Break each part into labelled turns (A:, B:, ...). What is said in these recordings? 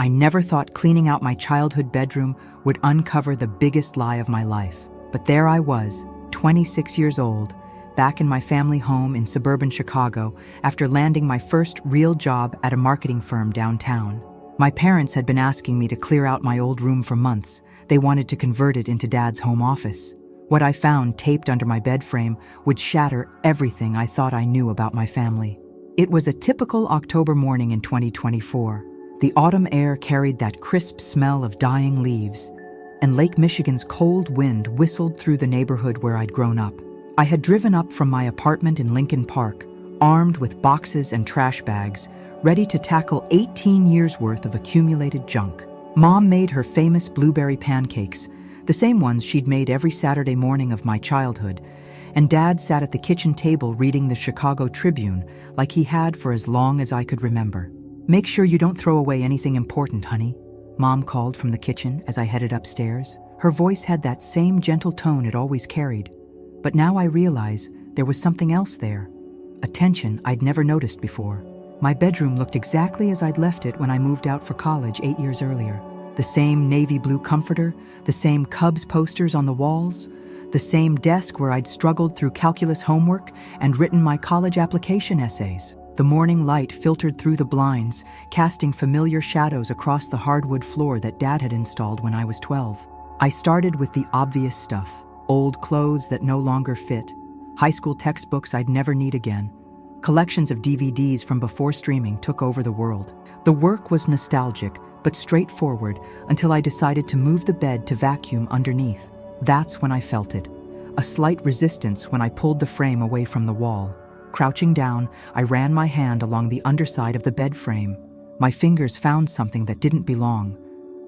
A: I never thought cleaning out my childhood bedroom would uncover the biggest lie of my life. But there I was, 26 years old, back in my family home in suburban Chicago after landing my first real job at a marketing firm downtown. My parents had been asking me to clear out my old room for months. They wanted to convert it into Dad's home office. What I found taped under my bed frame would shatter everything I thought I knew about my family. It was a typical October morning in 2024. The autumn air carried that crisp smell of dying leaves, and Lake Michigan's cold wind whistled through the neighborhood where I'd grown up. I had driven up from my apartment in Lincoln Park, armed with boxes and trash bags, ready to tackle 18 years' worth of accumulated junk. Mom made her famous blueberry pancakes, the same ones she'd made every Saturday morning of my childhood, and Dad sat at the kitchen table reading the Chicago Tribune like he had for as long as I could remember. "Make sure you don't throw away anything important, honey," Mom called from the kitchen as I headed upstairs. Her voice had that same gentle tone it always carried. But now I realize there was something else there, a tension I'd never noticed before. My bedroom looked exactly as I'd left it when I moved out for college 8 years earlier. The same navy blue comforter, the same Cubs posters on the walls, the same desk where I'd struggled through calculus homework and written my college application essays. The morning light filtered through the blinds, casting familiar shadows across the hardwood floor that Dad had installed when I was 12. I started with the obvious stuff: old clothes that no longer fit, high school textbooks I'd never need again. Collections of DVDs from before streaming took over the world. The work was nostalgic, but straightforward until I decided to move the bed to vacuum underneath. That's when I felt it, a slight resistance when I pulled the frame away from the wall. Crouching down, I ran my hand along the underside of the bed frame. My fingers found something that didn't belong.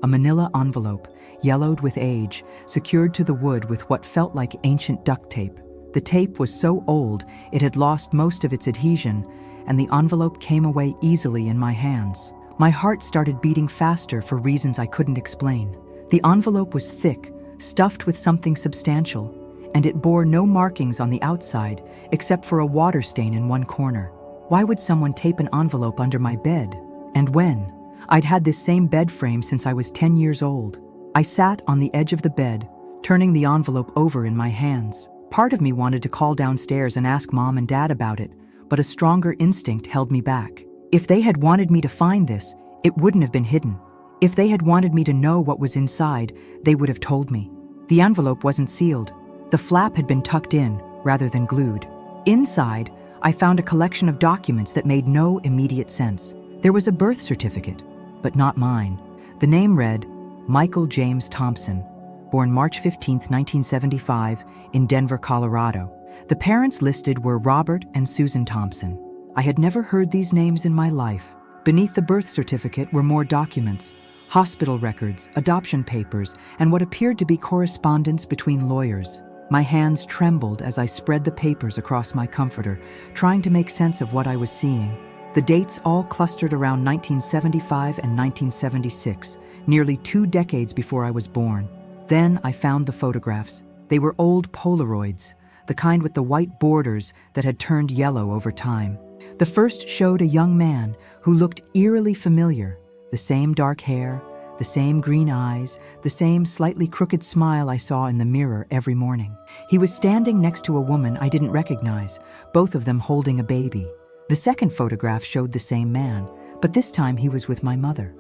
A: A manila envelope, yellowed with age, secured to the wood with what felt like ancient duct tape. The tape was so old it had lost most of its adhesion, and the envelope came away easily in my hands. My heart started beating faster for reasons I couldn't explain. The envelope was thick, stuffed with something substantial, and it bore no markings on the outside except for a water stain in one corner. Why would someone tape an envelope under my bed? And when? I'd had this same bed frame since I was 10 years old. I sat on the edge of the bed, turning the envelope over in my hands. Part of me wanted to call downstairs and ask Mom and Dad about it, but a stronger instinct held me back. If they had wanted me to find this, it wouldn't have been hidden. If they had wanted me to know what was inside, they would have told me. The envelope wasn't sealed. The flap had been tucked in, rather than glued. Inside, I found a collection of documents that made no immediate sense. There was a birth certificate, but not mine. The name read, Michael James Thompson, born March 15, 1975, in Denver, Colorado. The parents listed were Robert and Susan Thompson. I had never heard these names in my life. Beneath the birth certificate were more documents, hospital records, adoption papers, and what appeared to be correspondence between lawyers. My hands trembled as I spread the papers across my comforter, trying to make sense of what I was seeing. The dates all clustered around 1975 and 1976, nearly 2 decades before I was born. Then I found the photographs. They were old Polaroids, the kind with the white borders that had turned yellow over time. The first showed a young man who looked eerily familiar, the same dark hair, the same green eyes, the same slightly crooked smile I saw in the mirror every morning. He was standing next to a woman I didn't recognize, both of them holding a baby. The second photograph showed the same man, but this time he was with my mother.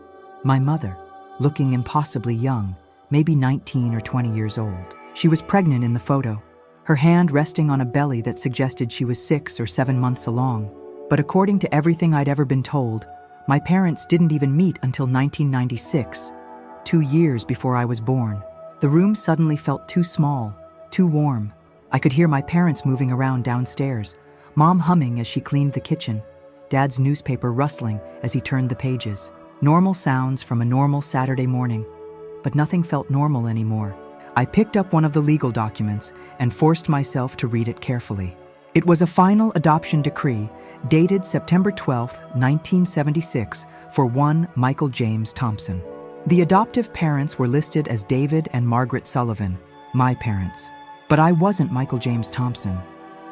A: My mother, looking impossibly young, maybe 19 or 20 years old. She was pregnant in the photo, her hand resting on a belly that suggested she was 6 or 7 months along. But according to everything I'd ever been told, my parents didn't even meet until 1996, 2 years before I was born. The room suddenly felt too small, too warm. I could hear my parents moving around downstairs, Mom humming as she cleaned the kitchen, Dad's newspaper rustling as he turned the pages. Normal sounds from a normal Saturday morning, but nothing felt normal anymore. I picked up one of the legal documents and forced myself to read it carefully. It was a final adoption decree dated September 12, 1976, for one Michael James Thompson. The adoptive parents were listed as David and Margaret Sullivan, my parents. But I wasn't Michael James Thompson.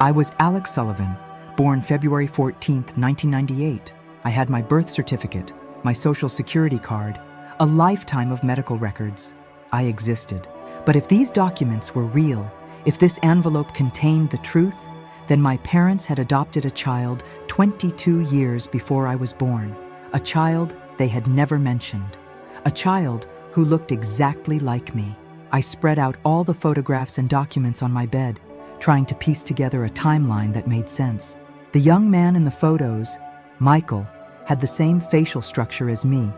A: I was Alex Sullivan, born February 14, 1998. I had my birth certificate, my social security card, a lifetime of medical records. I existed. But if these documents were real, if this envelope contained the truth, then my parents had adopted a child 22 years before I was born. A child they had never mentioned. A child who looked exactly like me. I spread out all the photographs and documents on my bed, trying to piece together a timeline that made sense. The young man in the photos, Michael, had the same facial structure as me,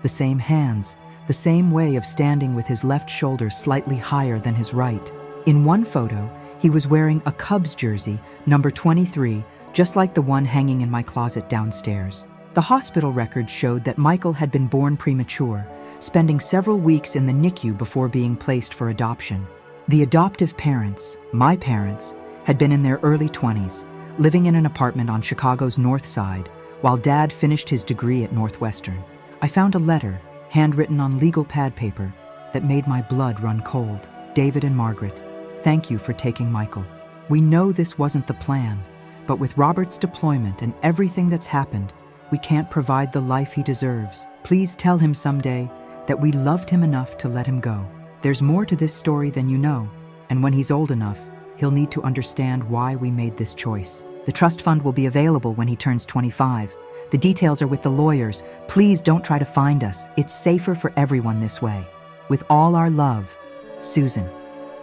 A: the same hands, the same way of standing with his left shoulder slightly higher than his right. In one photo, he was wearing a Cubs jersey, number 23, just like the one hanging in my closet downstairs. The hospital records showed that Michael had been born premature, spending several weeks in the NICU before being placed for adoption. The adoptive parents, my parents, had been in their early 20s, living in an apartment on Chicago's North Side, while Dad finished his degree at Northwestern. I found a letter, handwritten on legal pad paper, that made my blood run cold. David and Margaret, thank you for taking Michael. We know this wasn't the plan, but with Robert's deployment and everything that's happened, we can't provide the life he deserves. Please tell him someday that we loved him enough to let him go. There's more to this story than you know, and when he's old enough, he'll need to understand why we made this choice. The trust fund will be available when he turns 25. The details are with the lawyers. Please don't try to find us. It's safer for everyone this way. With all our love, Susan.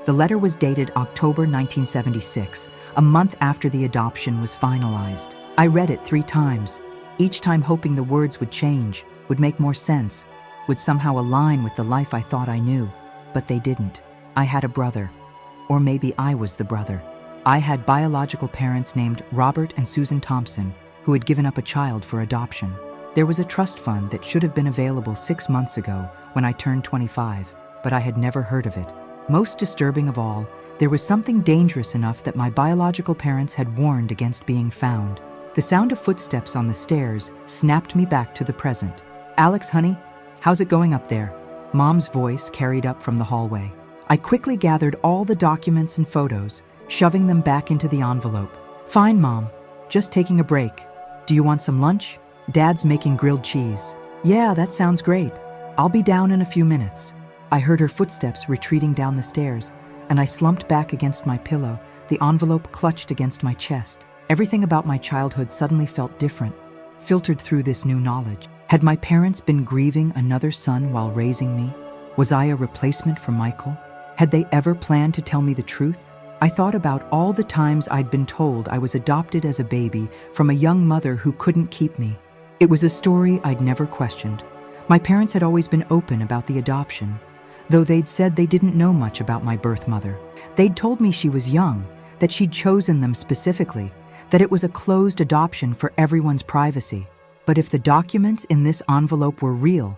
A: The letter was dated October 1976, a month after the adoption was finalized. I read it 3 times, each time hoping the words would change, would make more sense, would somehow align with the life I thought I knew. But they didn't. I had a brother. Or maybe I was the brother. I had biological parents named Robert and Susan Thompson, who had given up a child for adoption. There was a trust fund that should have been available 6 months ago when I turned 25, but I had never heard of it. Most disturbing of all, there was something dangerous enough that my biological parents had warned against being found. The sound of footsteps on the stairs snapped me back to the present. Alex, honey, how's it going up there? Mom's voice carried up from the hallway. I quickly gathered all the documents and photos, shoving them back into the envelope. Fine, Mom. Just taking a break. Do you want some lunch? Dad's making grilled cheese. Yeah, that sounds great. I'll be down in a few minutes. I heard her footsteps retreating down the stairs, and I slumped back against my pillow, the envelope clutched against my chest. Everything about my childhood suddenly felt different, filtered through this new knowledge. Had my parents been grieving another son while raising me? Was I a replacement for Michael? Had they ever planned to tell me the truth? I thought about all the times I'd been told I was adopted as a baby from a young mother who couldn't keep me. It was a story I'd never questioned. My parents had always been open about the adoption, though they'd said they didn't know much about my birth mother. They'd told me she was young, that she'd chosen them specifically, that it was a closed adoption for everyone's privacy. But if the documents in this envelope were real,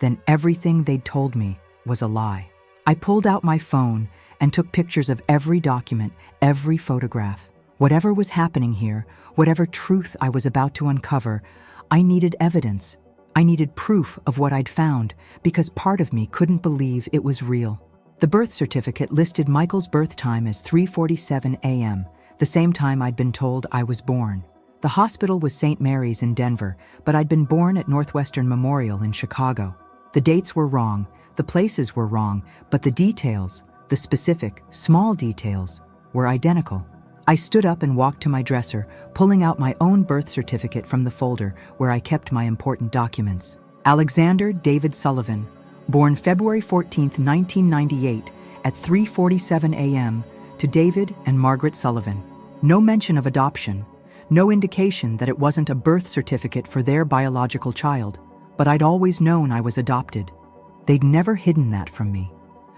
A: then everything they'd told me was a lie. I pulled out my phone and took pictures of every document, every photograph. Whatever was happening here, whatever truth I was about to uncover, I needed evidence. I needed proof of what I'd found, because part of me couldn't believe it was real. The birth certificate listed Michael's birth time as 3:47 a.m., the same time I'd been told I was born. The hospital was St. Mary's in Denver, but I'd been born at Northwestern Memorial in Chicago. The dates were wrong, the places were wrong, but the details, the specific, small details, were identical. I stood up and walked to my dresser, pulling out my own birth certificate from the folder where I kept my important documents. Alexander David Sullivan, born February 14, 1998, at 3:47 a.m., to David and Margaret Sullivan. No mention of adoption, no indication that it wasn't a birth certificate for their biological child, but I'd always known I was adopted. They'd never hidden that from me.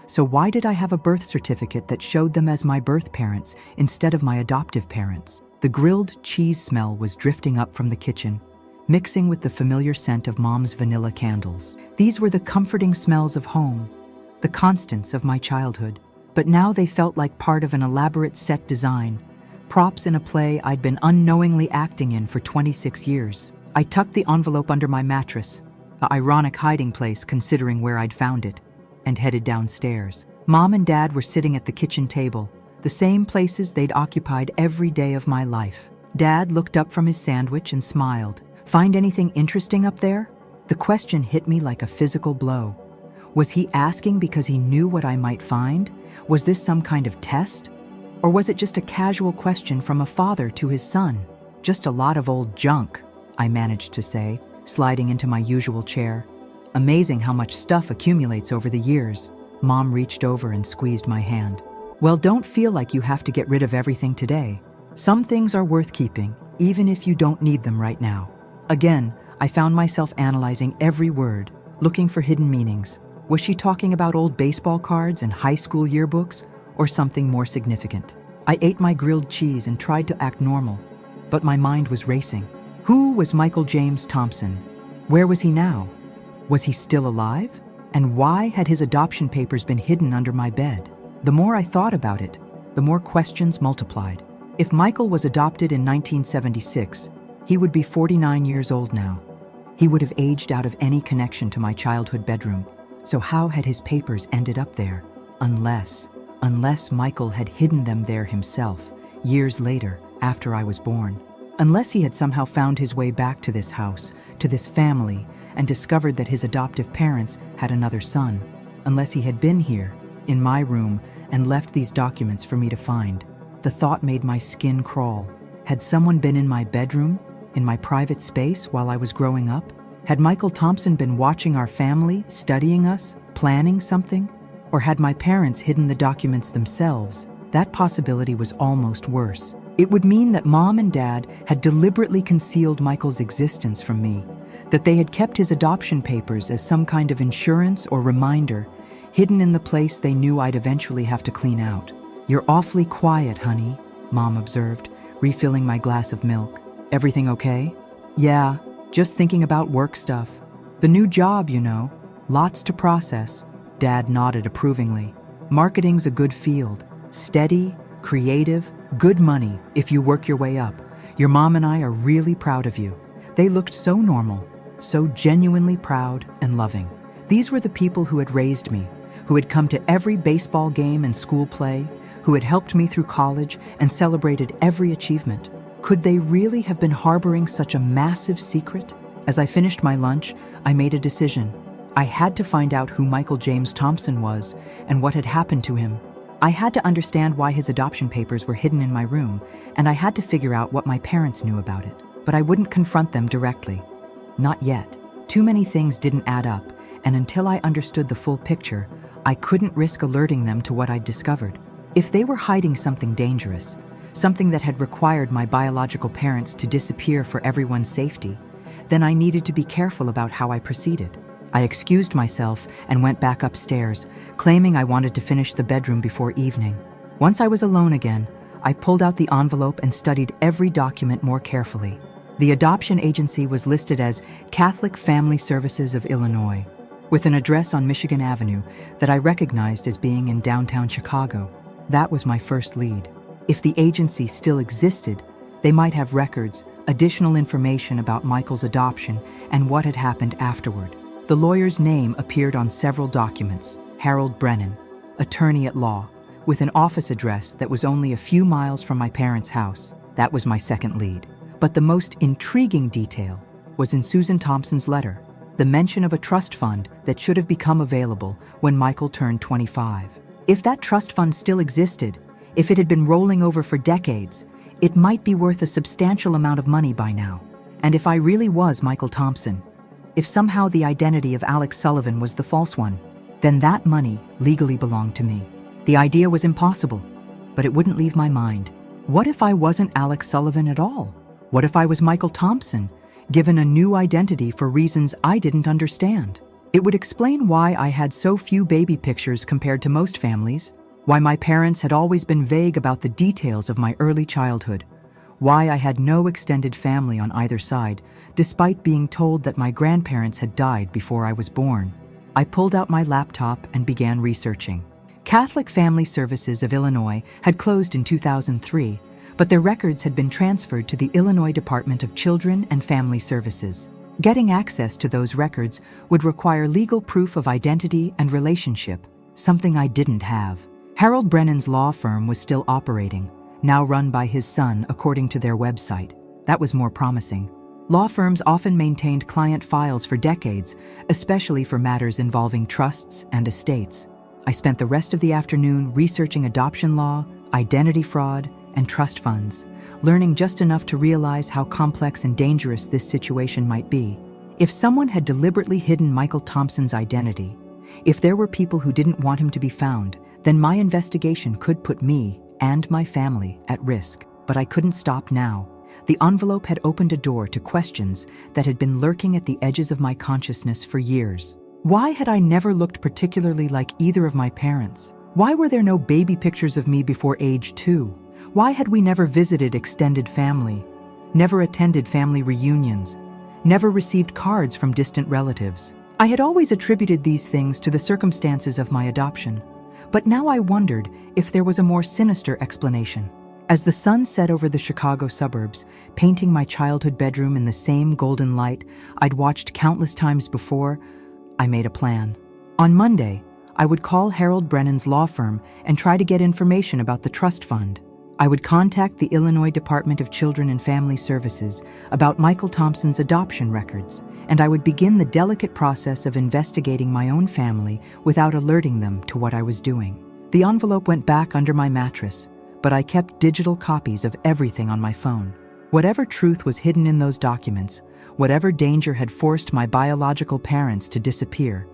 A: So why did I have a birth certificate that showed them as my birth parents instead of my adoptive parents? The grilled cheese smell was drifting up from the kitchen, mixing with the familiar scent of Mom's vanilla candles. These were the comforting smells of home, the constants of my childhood. But now they felt like part of an elaborate set design, props in a play I'd been unknowingly acting in for 26 years. I tucked the envelope under my mattress, an ironic hiding place considering where I'd found it, and headed downstairs. Mom and Dad were sitting at the kitchen table, the same places they'd occupied every day of my life. Dad looked up from his sandwich and smiled. Find anything interesting up there? The question hit me like a physical blow. Was he asking because he knew what I might find? Was this some kind of test? Or was it just a casual question from a father to his son? Just a lot of old junk, I managed to say, sliding into my usual chair. Amazing how much stuff accumulates over the years. Mom reached over and squeezed my hand. Well, don't feel like you have to get rid of everything today. Some things are worth keeping, even if you don't need them right now. Again, I found myself analyzing every word, looking for hidden meanings. Was she talking about old baseball cards and high school yearbooks, or something more significant? I ate my grilled cheese and tried to act normal, but my mind was racing. Who was Michael James Thompson? Where was he now? Was he still alive? And why had his adoption papers been hidden under my bed? The more I thought about it, the more questions multiplied. If Michael was adopted in 1976, he would be 49 years old now. He would have aged out of any connection to my childhood bedroom. So how had his papers ended up there? Unless Michael had hidden them there himself, years later, after I was born. Unless he had somehow found his way back to this house, to this family, and discovered that his adoptive parents had another son. Unless he had been here, in my room, and left these documents for me to find. The thought made my skin crawl. Had someone been in my bedroom, in my private space while I was growing up? Had Michael Thompson been watching our family, studying us, planning something? Or had my parents hidden the documents themselves? That possibility was almost worse. It would mean that Mom and Dad had deliberately concealed Michael's existence from me, that they had kept his adoption papers as some kind of insurance or reminder, hidden in the place they knew I'd eventually have to clean out. "You're awfully quiet, honey," Mom observed, refilling my glass of milk. "Everything okay?" "Yeah, just thinking about work stuff. The new job, you know. Lots to process." Dad nodded approvingly. "Marketing's a good field. Steady, creative, good money if you work your way up. Your mom and I are really proud of you." They looked so normal, so genuinely proud and loving. These were the people who had raised me, who had come to every baseball game and school play, who had helped me through college and celebrated every achievement. Could they really have been harboring such a massive secret? As I finished my lunch, I made a decision. I had to find out who Michael James Thompson was and what had happened to him. I had to understand why his adoption papers were hidden in my room, and I had to figure out what my parents knew about it. But I wouldn't confront them directly. Not yet. Too many things didn't add up, and until I understood the full picture, I couldn't risk alerting them to what I'd discovered. If they were hiding something dangerous, something that had required my biological parents to disappear for everyone's safety, then I needed to be careful about how I proceeded. I excused myself and went back upstairs, claiming I wanted to finish the bedroom before evening. Once I was alone again, I pulled out the envelope and studied every document more carefully. The adoption agency was listed as Catholic Family Services of Illinois, with an address on Michigan Avenue that I recognized as being in downtown Chicago. That was my first lead. If the agency still existed, they might have records, additional information about Michael's adoption and what had happened afterward. The lawyer's name appeared on several documents: Harold Brennan, attorney at law, with an office address that was only a few miles from my parents' house. That was my second lead. But the most intriguing detail was in Susan Thompson's letter, the mention of a trust fund that should have become available when Michael turned 25. If that trust fund still existed, if it had been rolling over for decades, it might be worth a substantial amount of money by now. And if I really was Michael Thompson, if somehow the identity of Alex Sullivan was the false one, then that money legally belonged to me. The idea was impossible, but it wouldn't leave my mind. What if I wasn't Alex Sullivan at all? What if I was Michael Thompson, given a new identity for reasons I didn't understand? It would explain why I had so few baby pictures compared to most families, why my parents had always been vague about the details of my early childhood, why I had no extended family on either side, despite being told that my grandparents had died before I was born. I pulled out my laptop and began researching. Catholic Family Services of Illinois had closed in 2003, but their records had been transferred to the Illinois Department of Children and Family Services. Getting access to those records would require legal proof of identity and relationship, something I didn't have. Harold Brennan's law firm was still operating, now run by his son according to their website. That was more promising. Law firms often maintained client files for decades, especially for matters involving trusts and estates. I spent the rest of the afternoon researching adoption law, identity fraud, and trust funds, learning just enough to realize how complex and dangerous this situation might be. If someone had deliberately hidden Michael Thompson's identity, if there were people who didn't want him to be found, then my investigation could put me and my family at risk. But I couldn't stop now. The envelope had opened a door to questions that had been lurking at the edges of my consciousness for years. Why had I never looked particularly like either of my parents? Why were there no baby pictures of me before age 2? Why had we never visited extended family, never attended family reunions, never received cards from distant relatives? I had always attributed these things to the circumstances of my adoption, but now I wondered if there was a more sinister explanation. As the sun set over the Chicago suburbs, painting my childhood bedroom in the same golden light I'd watched countless times before, I made a plan. On Monday, I would call Harold Brennan's law firm and try to get information about the trust fund. I would contact the Illinois Department of Children and Family Services about Michael Thompson's adoption records, and I would begin the delicate process of investigating my own family without alerting them to what I was doing. The envelope went back under my mattress, but I kept digital copies of everything on my phone. Whatever truth was hidden in those documents, whatever danger had forced my biological parents to disappear,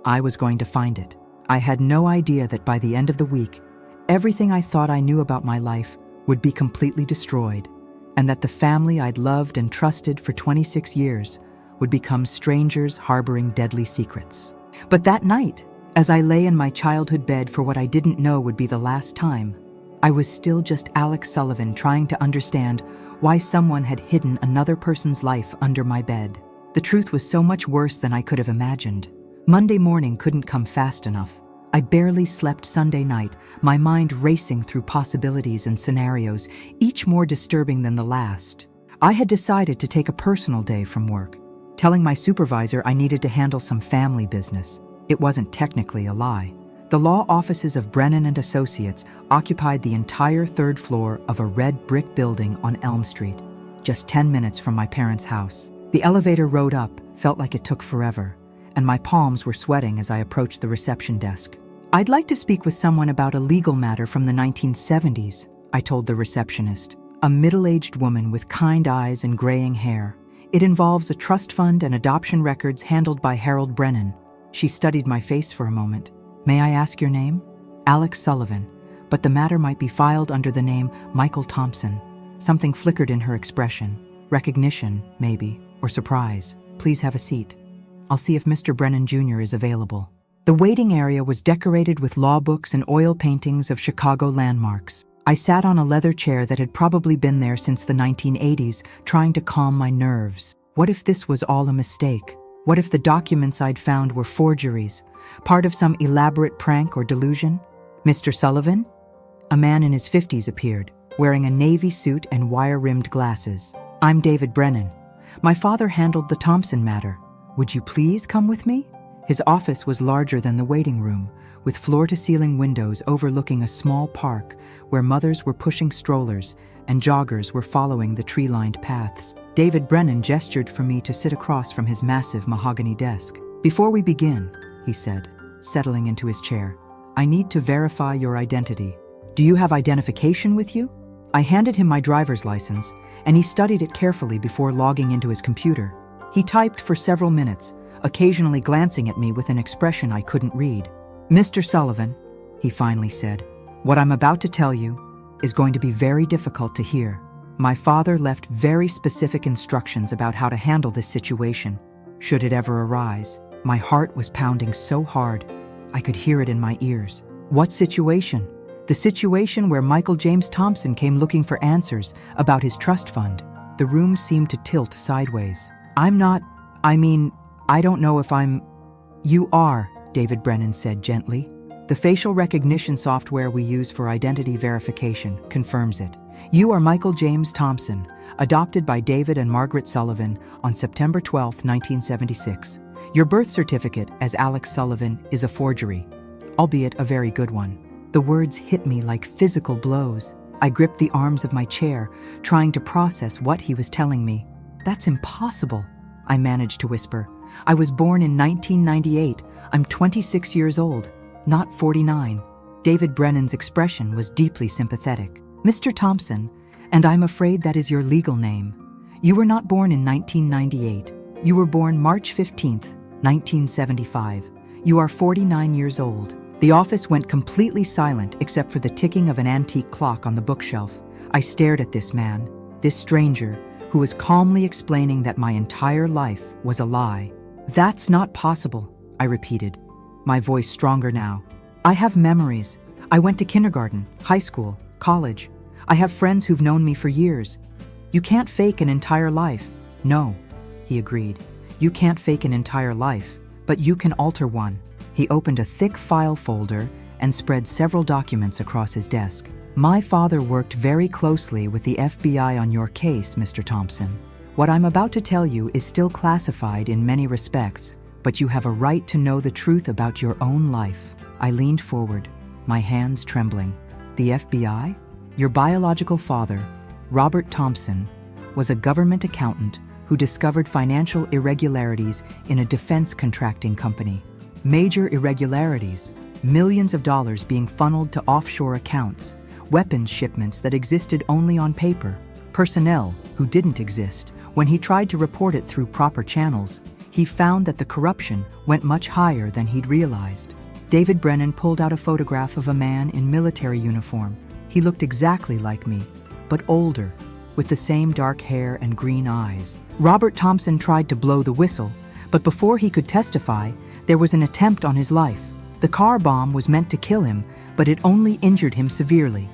A: I was going to find it. I had no idea that by the end of the week, everything I thought I knew about my life would be completely destroyed, and that the family I'd loved and trusted for 26 years would become strangers harboring deadly secrets. But that night, as I lay in my childhood bed for what I didn't know would be the last time, I was still just Alex Sullivan trying to understand why someone had hidden another person's life under my bed. The truth was so much worse than I could have imagined. Monday morning couldn't come fast enough. I barely slept Sunday night, my mind racing through possibilities and scenarios, each more disturbing than the last. I had decided to take a personal day from work, telling my supervisor I needed to handle some family business. It wasn't technically a lie. The law offices of Brennan and Associates occupied the entire third floor of a red brick building on Elm Street, just 10 minutes from my parents' house. The elevator rode up, felt like it took forever, and my palms were sweating as I approached the reception desk. "I'd like to speak with someone about a legal matter from the 1970s, I told the receptionist, a middle-aged woman with kind eyes and graying hair. "It involves a trust fund and adoption records handled by Harold Brennan." She studied my face for a moment. "May I ask your name?" "Alex Sullivan, but the matter might be filed under the name Michael Thompson." Something flickered in her expression. Recognition, maybe, or surprise. "Please have a seat. I'll see if Mr. Brennan Jr. is available." The waiting area was decorated with law books and oil paintings of Chicago landmarks. I sat on a leather chair that had probably been there since the 1980s, trying to calm my nerves. What if this was all a mistake? What if the documents I'd found were forgeries, part of some elaborate prank or delusion? "Mr. Sullivan?" A man in his 50s appeared, wearing a navy suit and wire-rimmed glasses. "I'm David Brennan. My father handled the Thompson matter. Would you please come with me?" His office was larger than the waiting room, with floor-to-ceiling windows overlooking a small park where mothers were pushing strollers and joggers were following the tree-lined paths. David Brennan gestured for me to sit across from his massive mahogany desk. "Before we begin," he said, settling into his chair, "I need to verify your identity. Do you have identification with you?" I handed him my driver's license, and he studied it carefully before logging into his computer. He typed for several minutes, occasionally glancing at me with an expression I couldn't read. "Mr. Sullivan," he finally said, "what I'm about to tell you is going to be very difficult to hear. My father left very specific instructions about how to handle this situation, should it ever arise." My heart was pounding so hard, I could hear it in my ears. What situation? The situation where Michael James Thompson came looking for answers about his trust fund. The room seemed to tilt sideways. I don't know if I'm... "You are," David Brennan said gently. "The facial recognition software we use for identity verification confirms it. You are Michael James Thompson, adopted by David and Margaret Sullivan on September 12, 1976. Your birth certificate as Alex Sullivan is a forgery, albeit a very good one." The words hit me like physical blows. I gripped the arms of my chair, trying to process what he was telling me. That's impossible, I managed to whisper. I was born in 1998. I'm 26 years old, not 49. David Brennan's expression was deeply sympathetic. Mr. Thompson, and I'm afraid that is your legal name. You were not born in 1998. You were born March 15th, 1975. You are 49 years old. The office went completely silent except for the ticking of an antique clock on the bookshelf. I stared at this man, this stranger, who was calmly explaining that my entire life was a lie. That's not possible, I repeated, my voice stronger now. I have memories. I went to kindergarten, high school, college. I have friends who've known me for years. You can't fake an entire life. No, he agreed. You can't fake an entire life, but you can alter one. He opened a thick file folder and spread several documents across his desk. My father worked very closely with the FBI on your case, Mr. Thompson. What I'm about to tell you is still classified in many respects, but you have a right to know the truth about your own life. I leaned forward, my hands trembling. The FBI? Your biological father, Robert Thompson, was a government accountant who discovered financial irregularities in a defense contracting company. Major irregularities, millions of dollars being funneled to offshore accounts, weapons shipments that existed only on paper, personnel who didn't exist. When he tried to report it through proper channels, he found that the corruption went much higher than he'd realized. David Brennan pulled out a photograph of a man in military uniform. He looked exactly like me, but older, with the same dark hair and green eyes. Robert Thompson tried to blow the whistle, but before he could testify, there was an attempt on his life. The car bomb was meant to kill him, but it only injured him severely.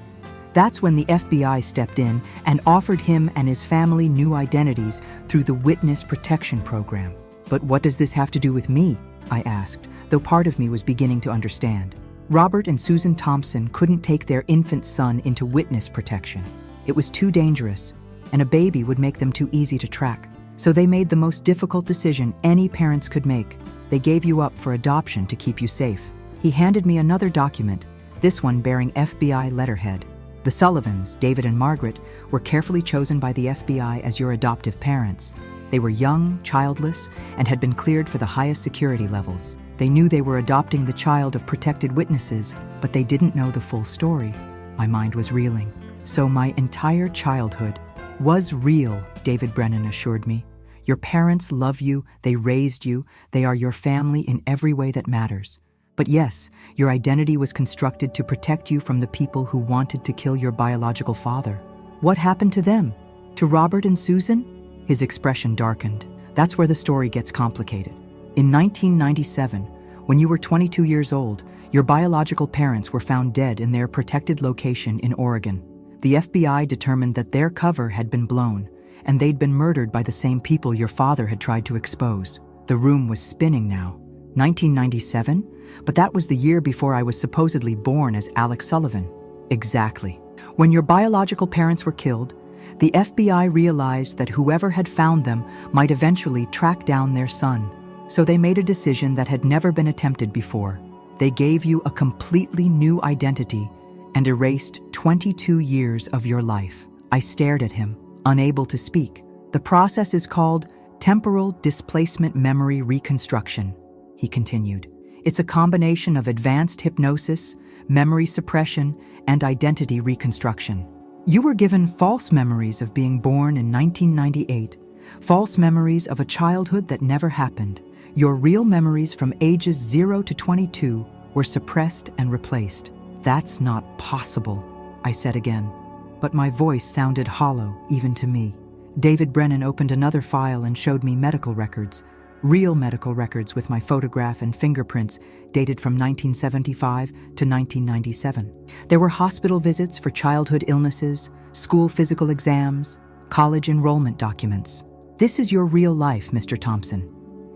A: That's when the FBI stepped in and offered him and his family new identities through the Witness Protection Program. But what does this have to do with me? I asked, though part of me was beginning to understand. Robert and Susan Thompson couldn't take their infant son into witness protection. It was too dangerous, and a baby would make them too easy to track. So they made the most difficult decision any parents could make. They gave you up for adoption to keep you safe. He handed me another document, this one bearing FBI letterhead. The Sullivans, David and Margaret, were carefully chosen by the FBI as your adoptive parents. They were young, childless, and had been cleared for the highest security levels. They knew they were adopting the child of protected witnesses, but they didn't know the full story. My mind was reeling. So my entire childhood was real, David Brennan assured me. Your parents love you, they raised you, they are your family in every way that matters. But yes, your identity was constructed to protect you from the people who wanted to kill your biological father. What happened to them? To Robert and Susan? His expression darkened. That's where the story gets complicated. In 1997, when you were 22 years old, your biological parents were found dead in their protected location in Oregon. The FBI determined that their cover had been blown, and they'd been murdered by the same people your father had tried to expose. The room was spinning now. 1997? But that was the year before I was supposedly born as Alex Sullivan. Exactly. When your biological parents were killed, the FBI realized that whoever had found them might eventually track down their son. So they made a decision that had never been attempted before. They gave you a completely new identity and erased 22 years of your life. I stared at him, unable to speak. The process is called temporal displacement memory reconstruction, he continued. It's a combination of advanced hypnosis, memory suppression, and identity reconstruction. You were given false memories of being born in 1998, false memories of a childhood that never happened. Your real memories from ages 0 to 22 were suppressed and replaced. That's not possible, I said again, but my voice sounded hollow even to me. David Brennan opened another file and showed me medical records, real medical records with my photograph and fingerprints dated from 1975 to 1997. There were hospital visits for childhood illnesses, school physical exams, college enrollment documents. This is your real life, Mr. Thompson.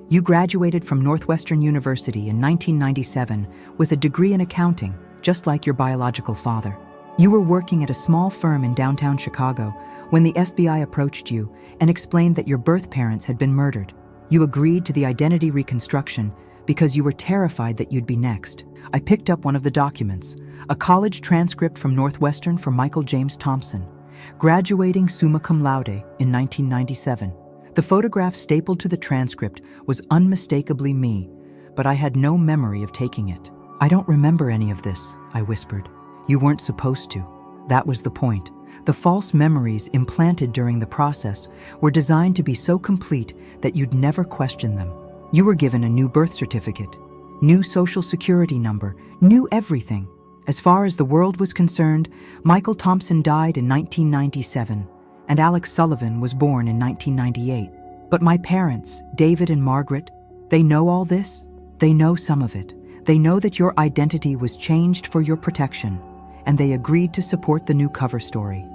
A: You graduated from Northwestern University in 1997 with a degree in accounting, just like your biological father. You were working at a small firm in downtown Chicago when the FBI approached you and explained that your birth parents had been murdered. You agreed to the identity reconstruction because you were terrified that you'd be next. I picked up one of the documents, a college transcript from Northwestern for Michael James Thompson, graduating summa cum laude in 1997. The photograph stapled to the transcript was unmistakably me, but I had no memory of taking it. "I don't remember any of this," I whispered. "You weren't supposed to. That was the point. The false memories implanted during the process were designed to be so complete that you'd never question them. You were given a new birth certificate, new social security number, new everything. As far as the world was concerned, Michael Thompson died in 1997, and Alex Sullivan was born in 1998. But my parents, David and Margaret, they know all this? They know some of it. They know that your identity was changed for your protection, and they agreed to support the new cover story.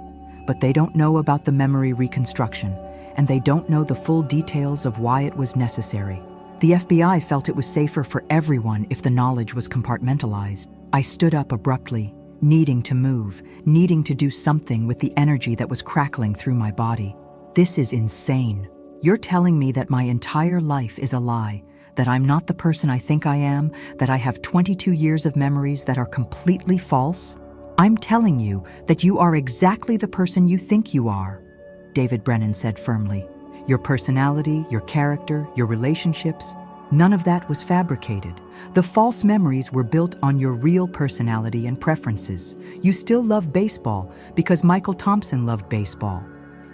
A: But they don't know about the memory reconstruction, and they don't know the full details of why it was necessary. The FBI felt it was safer for everyone if the knowledge was compartmentalized. I stood up abruptly, needing to move, needing to do something with the energy that was crackling through my body. "This is insane. You're telling me that my entire life is a lie, that I'm not the person I think I am, that I have 22 years of memories that are completely false? I'm telling you that you are exactly the person you think you are," David Brennan said firmly. "Your personality, your character, your relationships, none of that was fabricated. The false memories were built on your real personality and preferences. You still love baseball because Michael Thompson loved baseball.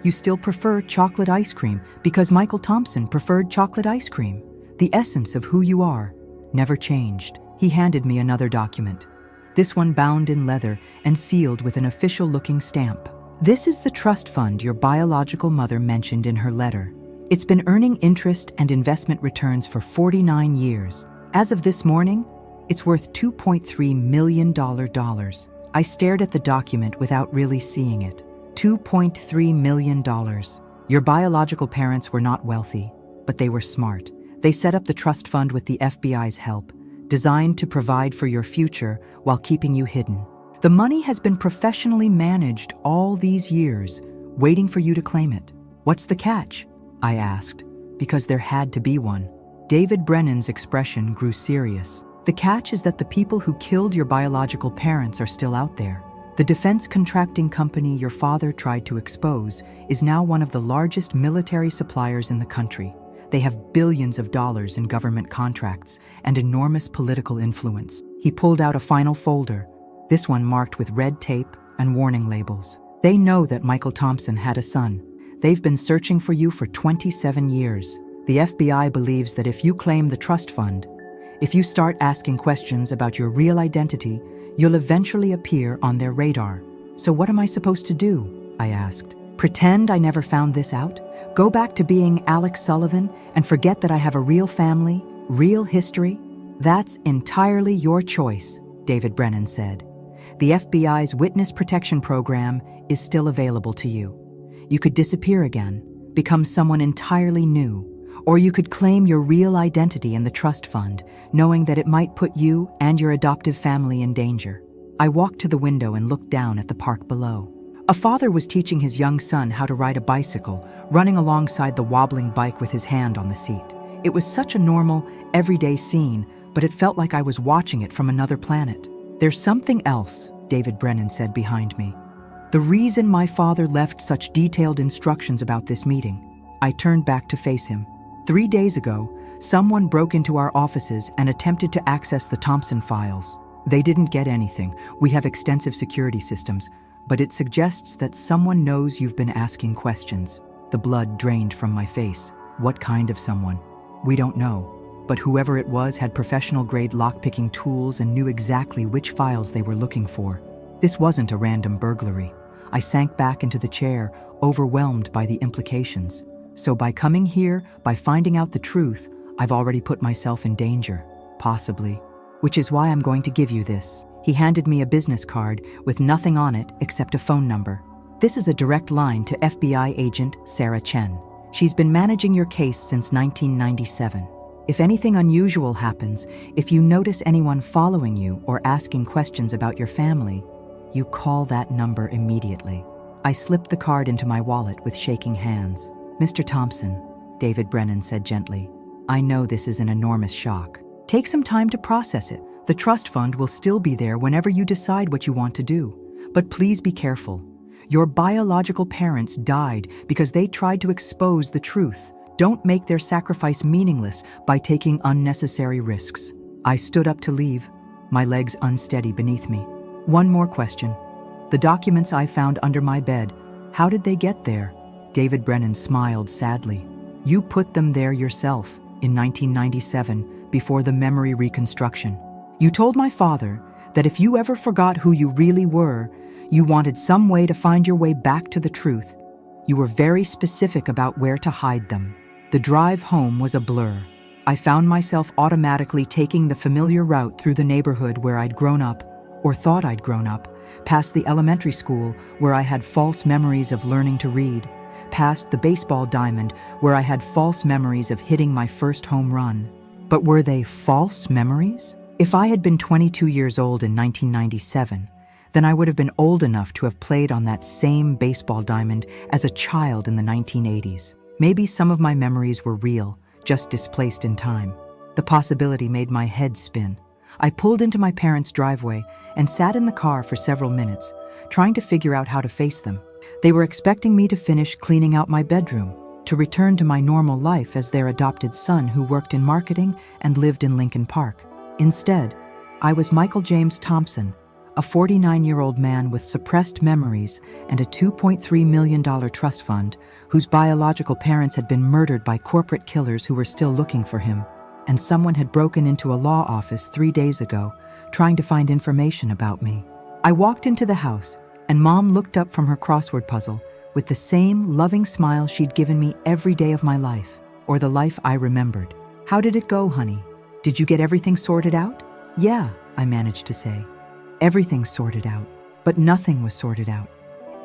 A: You still prefer chocolate ice cream because Michael Thompson preferred chocolate ice cream. The essence of who you are never changed." He handed me another document, this one bound in leather and sealed with an official-looking stamp. "This is the trust fund your biological mother mentioned in her letter. It's been earning interest and investment returns for 49 years. As of this morning, it's worth $2.3 million. I stared at the document without really seeing it. $2.3 million. Your biological parents were not wealthy, but they were smart. They set up the trust fund with the FBI's help, designed to provide for your future while keeping you hidden. The money has been professionally managed all these years, waiting for you to claim it. What's the catch?" I asked, because there had to be one. David Brennan's expression grew serious. "The catch is that the people who killed your biological parents are still out there. The defense contracting company your father tried to expose is now one of the largest military suppliers in the country. They have billions of dollars in government contracts and enormous political influence." He pulled out a final folder, this one marked with red tape and warning labels. "They know that Michael Thompson had a son. They've been searching for you for 27 years. The FBI believes that if you claim the trust fund, if you start asking questions about your real identity, you'll eventually appear on their radar." "So what am I supposed to do?" I asked. "Pretend I never found this out? Go back to being Alex Sullivan and forget that I have a real family, real history?" "That's entirely your choice," David Brennan said. "The FBI's witness protection program is still available to you. You could disappear again, become someone entirely new, or you could claim your real identity in the trust fund, knowing that it might put you and your adoptive family in danger." I walked to the window and looked down at the park below. A father was teaching his young son how to ride a bicycle, running alongside the wobbling bike with his hand on the seat. It was such a normal, everyday scene, but it felt like I was watching it from another planet. "There's something else," David Brennan said behind me. "The reason my father left such detailed instructions about this meeting." I turned back to face him. 3 days ago, someone broke into our offices and attempted to access the Thompson files. They didn't get anything. We have extensive security systems, but it suggests that someone knows you've been asking questions. The blood drained from my face. What kind of someone? We don't know. But whoever it was had professional-grade lockpicking tools and knew exactly which files they were looking for. This wasn't a random burglary. I sank back into the chair, overwhelmed by the implications. So by coming here, by finding out the truth, I've already put myself in danger. Possibly. Which is why I'm going to give you this. He handed me a business card with nothing on it except a phone number. This is a direct line to FBI agent Sarah Chen. She's been managing your case since 1997. If anything unusual happens, if you notice anyone following you or asking questions about your family, you call that number immediately. I slipped the card into my wallet with shaking hands. "Mr. Thompson," David Brennan said gently, "I know this is an enormous shock. Take some time to process it. The trust fund will still be there whenever you decide what you want to do. But please be careful. Your biological parents died because they tried to expose the truth, Don't make their sacrifice meaningless by taking unnecessary risks. I stood up to leave, my legs unsteady beneath me. One more question. The documents I found under my bed, how did they get there? David Brennan smiled sadly. You put them there yourself in 1997, before the memory reconstruction. You told my father that if you ever forgot who you really were, you wanted some way to find your way back to the truth. You were very specific about where to hide them. The drive home was a blur. I found myself automatically taking the familiar route through the neighborhood where I'd grown up, or thought I'd grown up, past the elementary school where I had false memories of learning to read, past the baseball diamond where I had false memories of hitting my first home run. But were they false memories? If I had been 22 years old in 1997, then I would have been old enough to have played on that same baseball diamond as a child in the 1980s. Maybe some of my memories were real, just displaced in time. The possibility made my head spin. I pulled into my parents' driveway and sat in the car for several minutes, trying to figure out how to face them. They were expecting me to finish cleaning out my bedroom, to return to my normal life as their adopted son who worked in marketing and lived in Lincoln Park. Instead, I was Michael James Thompson, a 49-year-old man with suppressed memories and a $2.3 million trust fund whose biological parents had been murdered by corporate killers who were still looking for him. And someone had broken into a law office 3 days ago, trying to find information about me. I walked into the house, and Mom looked up from her crossword puzzle with the same loving smile she'd given me every day of my life, or the life I remembered. How did it go, honey? Did you get everything sorted out? Yeah, I managed to say. Everything's sorted out, but nothing was sorted out.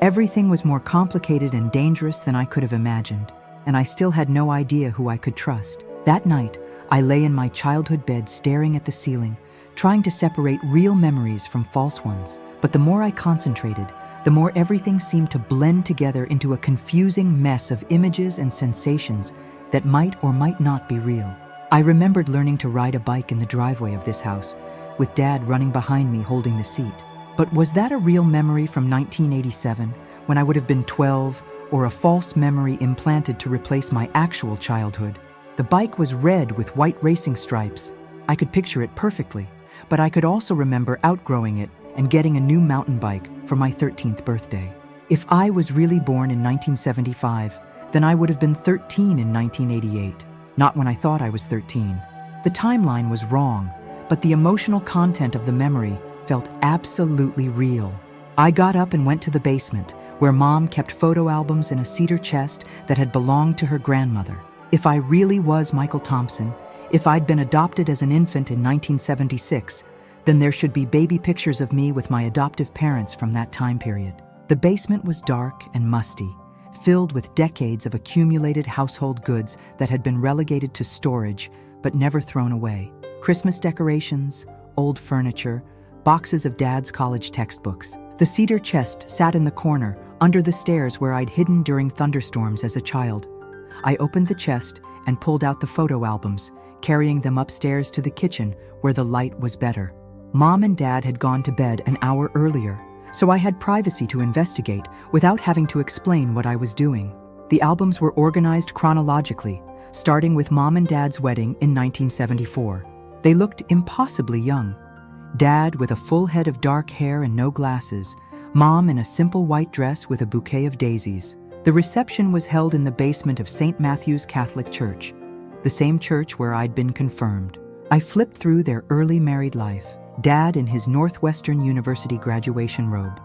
A: Everything was more complicated and dangerous than I could have imagined, and I still had no idea who I could trust. That night, I lay in my childhood bed staring at the ceiling, trying to separate real memories from false ones. But the more I concentrated, the more everything seemed to blend together into a confusing mess of images and sensations that might or might not be real. I remembered learning to ride a bike in the driveway of this house, with Dad running behind me holding the seat. But was that a real memory from 1987, when I would have been 12, or a false memory implanted to replace my actual childhood? The bike was red with white racing stripes. I could picture it perfectly, but I could also remember outgrowing it and getting a new mountain bike for my 13th birthday. If I was really born in 1975, then I would have been 13 in 1988, not when I thought I was 13. The timeline was wrong, but the emotional content of the memory felt absolutely real. I got up and went to the basement, where Mom kept photo albums in a cedar chest that had belonged to her grandmother. If I really was Michael Thompson, if I'd been adopted as an infant in 1976, then there should be baby pictures of me with my adoptive parents from that time period. The basement was dark and musty, filled with decades of accumulated household goods that had been relegated to storage but never thrown away. Christmas decorations, old furniture, boxes of Dad's college textbooks. The cedar chest sat in the corner, under the stairs where I'd hidden during thunderstorms as a child. I opened the chest and pulled out the photo albums, carrying them upstairs to the kitchen where the light was better. Mom and Dad had gone to bed an hour earlier, so I had privacy to investigate without having to explain what I was doing. The albums were organized chronologically, starting with Mom and Dad's wedding in 1974. They looked impossibly young. Dad with a full head of dark hair and no glasses, Mom in a simple white dress with a bouquet of daisies. The reception was held in the basement of St. Matthew's Catholic Church, the same church where I'd been confirmed. I flipped through their early married life. Dad in his Northwestern University graduation robe.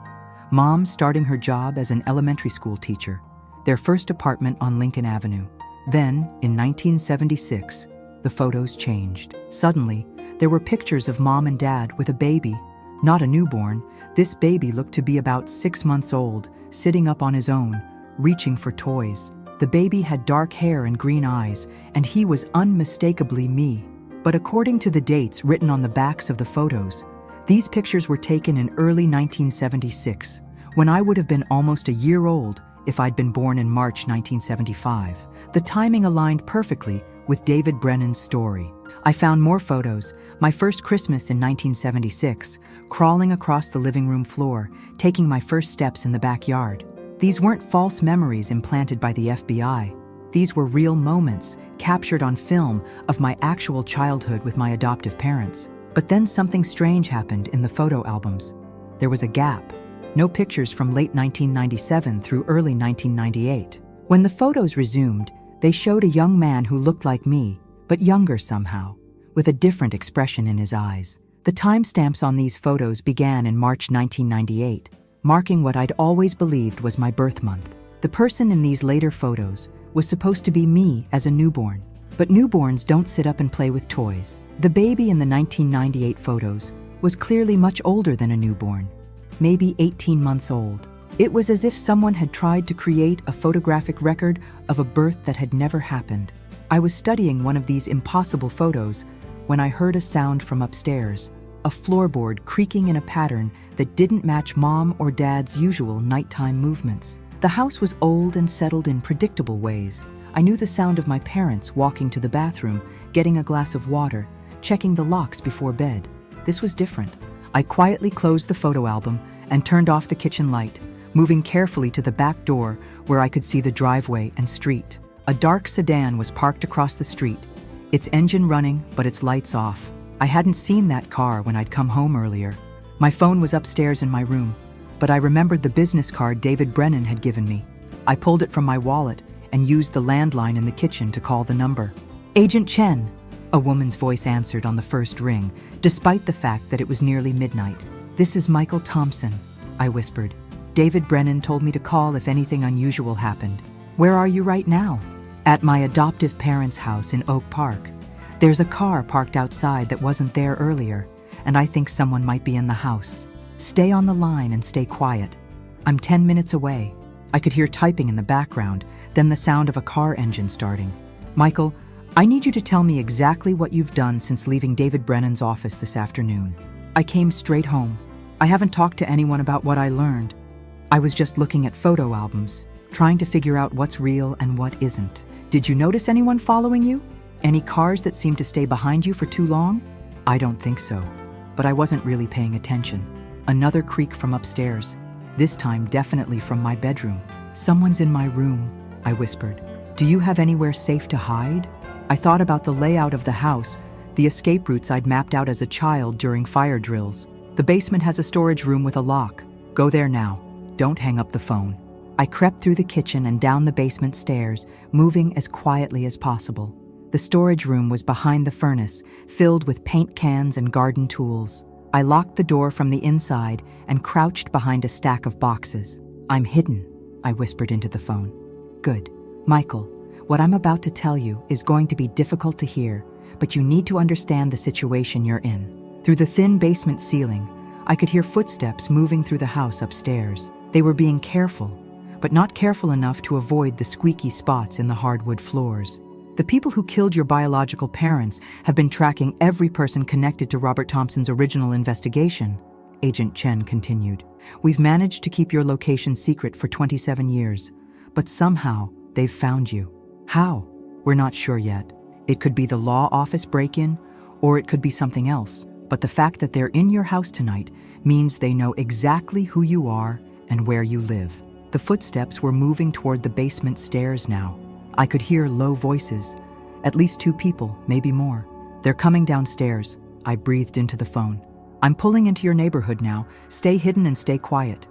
A: Mom starting her job as an elementary school teacher. Their first apartment on Lincoln Avenue. Then, in 1976, the photos changed. Suddenly, there were pictures of Mom and Dad with a baby. Not a newborn. This baby looked to be about 6 months old, sitting up on his own, reaching for toys. The baby had dark hair and green eyes, and he was unmistakably me. But according to the dates written on the backs of the photos, these pictures were taken in early 1976, when I would have been almost a year old if I'd been born in March 1975. The timing aligned perfectly with David Brennan's story. I found more photos, my first Christmas in 1976, crawling across the living room floor, taking my first steps in the backyard. These weren't false memories implanted by the FBI. These were real moments, captured on film, of my actual childhood with my adoptive parents. But then something strange happened in the photo albums. There was a gap. No pictures from late 1997 through early 1998. When the photos resumed, they showed a young man who looked like me, but younger somehow, with a different expression in his eyes. The timestamps on these photos began in March 1998, marking what I'd always believed was my birth month. The person in these later photos was supposed to be me as a newborn. But newborns don't sit up and play with toys. The baby in the 1998 photos was clearly much older than a newborn, maybe 18 months old. It was as if someone had tried to create a photographic record of a birth that had never happened. I was studying one of these impossible photos when I heard a sound from upstairs, a floorboard creaking in a pattern that didn't match Mom or Dad's usual nighttime movements. The house was old and settled in predictable ways. I knew the sound of my parents walking to the bathroom, getting a glass of water, checking the locks before bed. This was different. I quietly closed the photo album and turned off the kitchen light, moving carefully to the back door where I could see the driveway and street. A dark sedan was parked across the street, its engine running but its lights off. I hadn't seen that car when I'd come home earlier. My phone was upstairs in my room, but I remembered the business card David Brennan had given me. I pulled it from my wallet and used the landline in the kitchen to call the number. "Agent Chen," a woman's voice answered on the first ring, despite the fact that it was nearly midnight. "This is Michael Thompson," I whispered. "David Brennan told me to call if anything unusual happened." "Where are you right now?" "At my adoptive parents' house in Oak Park. There's a car parked outside that wasn't there earlier, and I think someone might be in the house. Stay on the line and stay quiet. I'm 10 minutes away." I could hear typing in the background, then the sound of a car engine starting. "Michael, I need you to tell me exactly what you've done since leaving David Brennan's office this afternoon." "I came straight home. I haven't talked to anyone about what I learned. I was just looking at photo albums, trying to figure out what's real and what isn't." "Did you notice anyone following you? Any cars that seemed to stay behind you for too long?" "I don't think so, but I wasn't really paying attention." Another creak from upstairs, this time definitely from my bedroom. "Someone's in my room," I whispered. "Do you have anywhere safe to hide?" I thought about the layout of the house, the escape routes I'd mapped out as a child during fire drills. "The basement has a storage room with a lock. Go there now. Don't hang up the phone." I crept through the kitchen and down the basement stairs, moving as quietly as possible. The storage room was behind the furnace, filled with paint cans and garden tools. I locked the door from the inside and crouched behind a stack of boxes. "I'm hidden," I whispered into the phone. "Good. Michael, what I'm about to tell you is going to be difficult to hear, but you need to understand the situation you're in." Through the thin basement ceiling, I could hear footsteps moving through the house upstairs. They were being careful, but not careful enough to avoid the squeaky spots in the hardwood floors. "The people who killed your biological parents have been tracking every person connected to Robert Thompson's original investigation," Agent Chen continued. "We've managed to keep your location secret for 27 years, but somehow they've found you. How? We're not sure yet. It could be the law office break-in, or it could be something else. But the fact that they're in your house tonight means they know exactly who you are and where you live." The footsteps were moving toward the basement stairs now. I could hear low voices, at least 2 people, maybe more. "They're coming downstairs," I breathed into the phone. "I'm pulling into your neighborhood now. Stay hidden and stay quiet.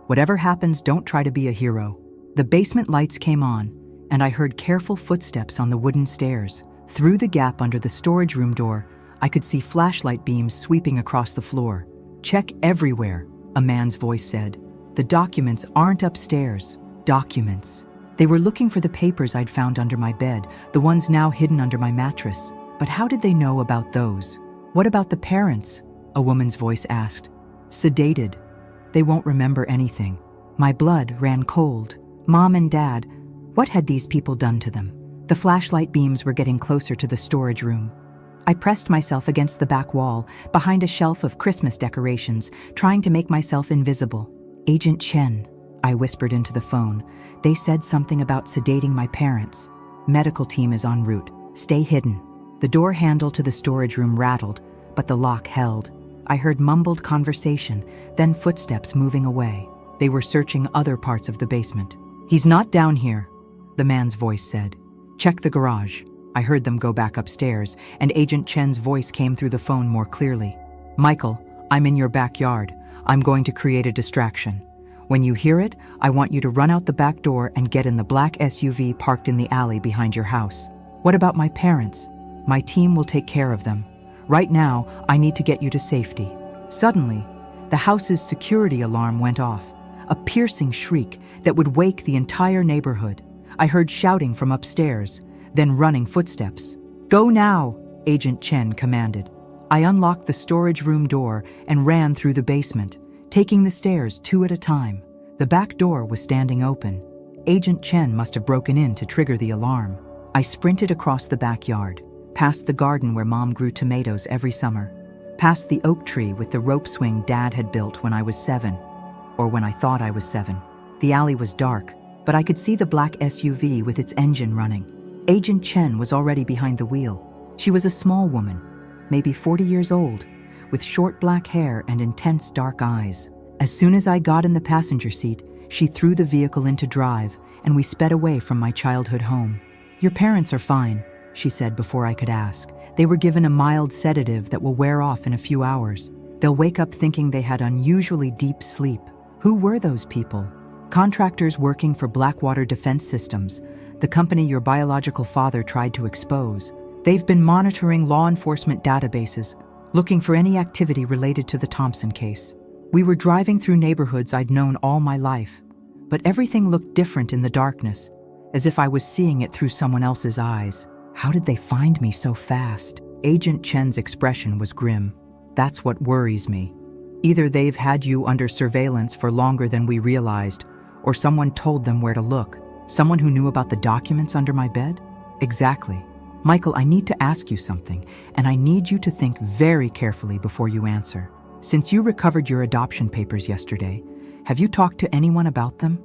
A: Whatever happens, don't try to be a hero." The basement lights came on, and I heard careful footsteps on the wooden stairs. Through the gap under the storage room door, I could see flashlight beams sweeping across the floor. "Check everywhere," a man's voice said. "The documents aren't upstairs." Documents. They were looking for the papers I'd found under my bed, the ones now hidden under my mattress. But how did they know about those? "What about the parents?" a woman's voice asked. "Sedated. They won't remember anything." My blood ran cold. Mom and Dad, what had these people done to them? The flashlight beams were getting closer to the storage room. I pressed myself against the back wall, behind a shelf of Christmas decorations, trying to make myself invisible. "Agent Chen," I whispered into the phone. "They said something about sedating my parents. Medical team is en route. Stay hidden." The door handle to the storage room rattled, but the lock held. I heard mumbled conversation, then footsteps moving away. They were searching other parts of the basement. "He's not down here," the man's voice said. Check the garage. I heard them go back upstairs, and Agent Chen's voice came through the phone more clearly. Michael, I'm in your backyard. I'm going to create a distraction. When you hear it, I want you to run out the back door and get in the black SUV parked in the alley behind your house. What about my parents? My team will take care of them. Right now, I need to get you to safety. Suddenly, the house's security alarm went off, a piercing shriek that would wake the entire neighborhood. I heard shouting from upstairs, then running footsteps. Go now, Agent Chen commanded. I unlocked the storage room door and ran through the basement, taking the stairs 2 at a time. The back door was standing open. Agent Chen must have broken in to trigger the alarm. I sprinted across the backyard, past the garden where Mom grew tomatoes every summer, past the oak tree with the rope swing Dad had built when I was 7, or when I thought I was 7. The alley was dark, but I could see the black SUV with its engine running. Agent Chen was already behind the wheel. She was a small woman, maybe 40 years old, with short black hair and intense dark eyes. As soon as I got in the passenger seat, she threw the vehicle into drive, and we sped away from my childhood home. Your parents are fine, she said before I could ask. They were given a mild sedative that will wear off in a few hours. They'll wake up thinking they had unusually deep sleep. Who were those people? Contractors working for Blackwater Defense Systems, the company your biological father tried to expose. They've been monitoring law enforcement databases, looking for any activity related to the Thompson case. We were driving through neighborhoods I'd known all my life, but everything looked different in the darkness, as if I was seeing it through someone else's eyes. How did they find me so fast? Agent Chen's expression was grim. That's what worries me. Either they've had you under surveillance for longer than we realized, or someone told them where to look. Someone who knew about the documents under my bed? Exactly. Michael, I need to ask you something, and I need you to think very carefully before you answer. Since you recovered your adoption papers yesterday, have you talked to anyone about them?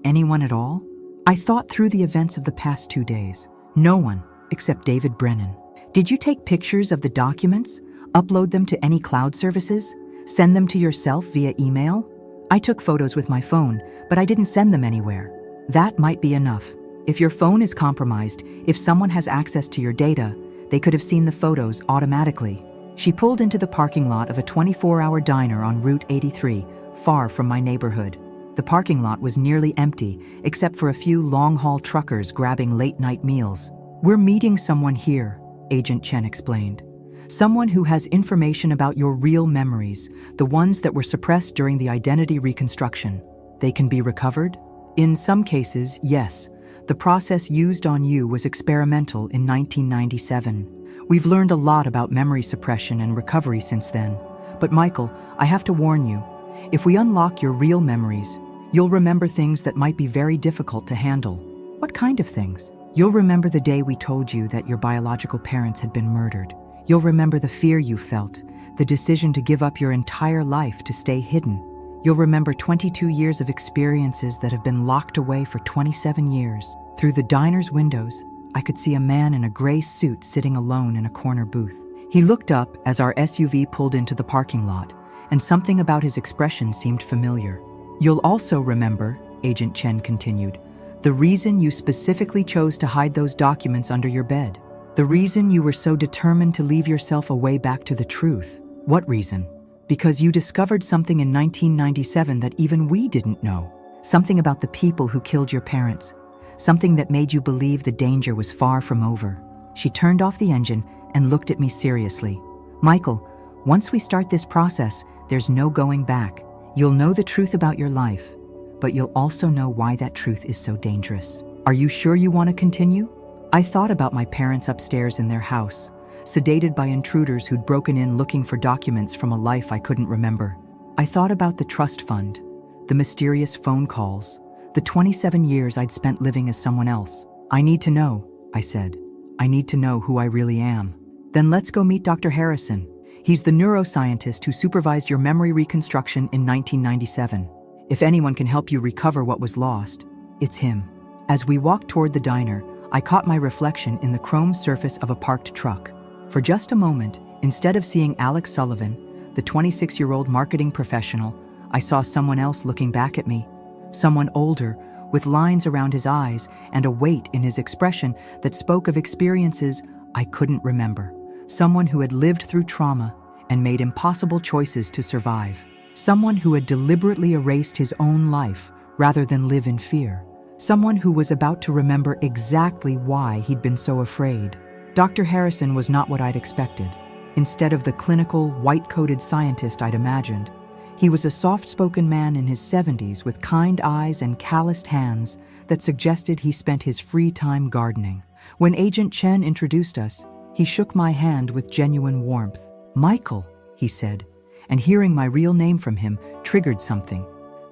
A: Anyone at all? I thought through the events of the past 2 days. No one, except David Brennan. Did you take pictures of the documents? Upload them to any cloud services? Send them to yourself via email? I took photos with my phone, but I didn't send them anywhere. That might be enough. If your phone is compromised, if someone has access to your data, they could have seen the photos automatically. She pulled into the parking lot of a 24-hour diner on Route 83, far from my neighborhood. The parking lot was nearly empty, except for a few long-haul truckers grabbing late-night meals. We're meeting someone here, Agent Chen explained. Someone who has information about your real memories, the ones that were suppressed during the identity reconstruction. They can be recovered? In some cases, yes. The process used on you was experimental in 1997. We've learned a lot about memory suppression and recovery since then. But Michael, I have to warn you, if we unlock your real memories, you'll remember things that might be very difficult to handle. What kind of things? You'll remember the day we told you that your biological parents had been murdered. You'll remember the fear you felt, the decision to give up your entire life to stay hidden. You'll remember 22 years of experiences that have been locked away for 27 years. Through the diner's windows, I could see a man in a gray suit sitting alone in a corner booth. He looked up as our SUV pulled into the parking lot, and something about his expression seemed familiar. You'll also remember, Agent Chen continued, the reason you specifically chose to hide those documents under your bed. The reason you were so determined to leave yourself a way back to the truth. What reason? Because you discovered something in 1997 that even we didn't know. Something about the people who killed your parents. Something that made you believe the danger was far from over. She turned off the engine and looked at me seriously. Michael, once we start this process, there's no going back. You'll know the truth about your life, but you'll also know why that truth is so dangerous. Are you sure you want to continue? I thought about my parents upstairs in their house, sedated by intruders who'd broken in looking for documents from a life I couldn't remember. I thought about the trust fund, the mysterious phone calls, the 27 years I'd spent living as someone else. I need to know, I said. I need to know who I really am. Then let's go meet Dr. Harrison. He's the neuroscientist who supervised your memory reconstruction in 1997. If anyone can help you recover what was lost, it's him. As we walked toward the diner, I caught my reflection in the chrome surface of a parked truck. For just a moment, instead of seeing Alex Sullivan, the 26-year-old marketing professional, I saw someone else looking back at me. Someone older, with lines around his eyes and a weight in his expression that spoke of experiences I couldn't remember. Someone who had lived through trauma and made impossible choices to survive. Someone who had deliberately erased his own life rather than live in fear. Someone who was about to remember exactly why he'd been so afraid. Dr. Harrison was not what I'd expected. Instead of the clinical, white-coated scientist I'd imagined, he was a soft-spoken man in his 70s with kind eyes and calloused hands that suggested he spent his free time gardening. When Agent Chen introduced us, he shook my hand with genuine warmth. "Michael," he said, and hearing my real name from him triggered something.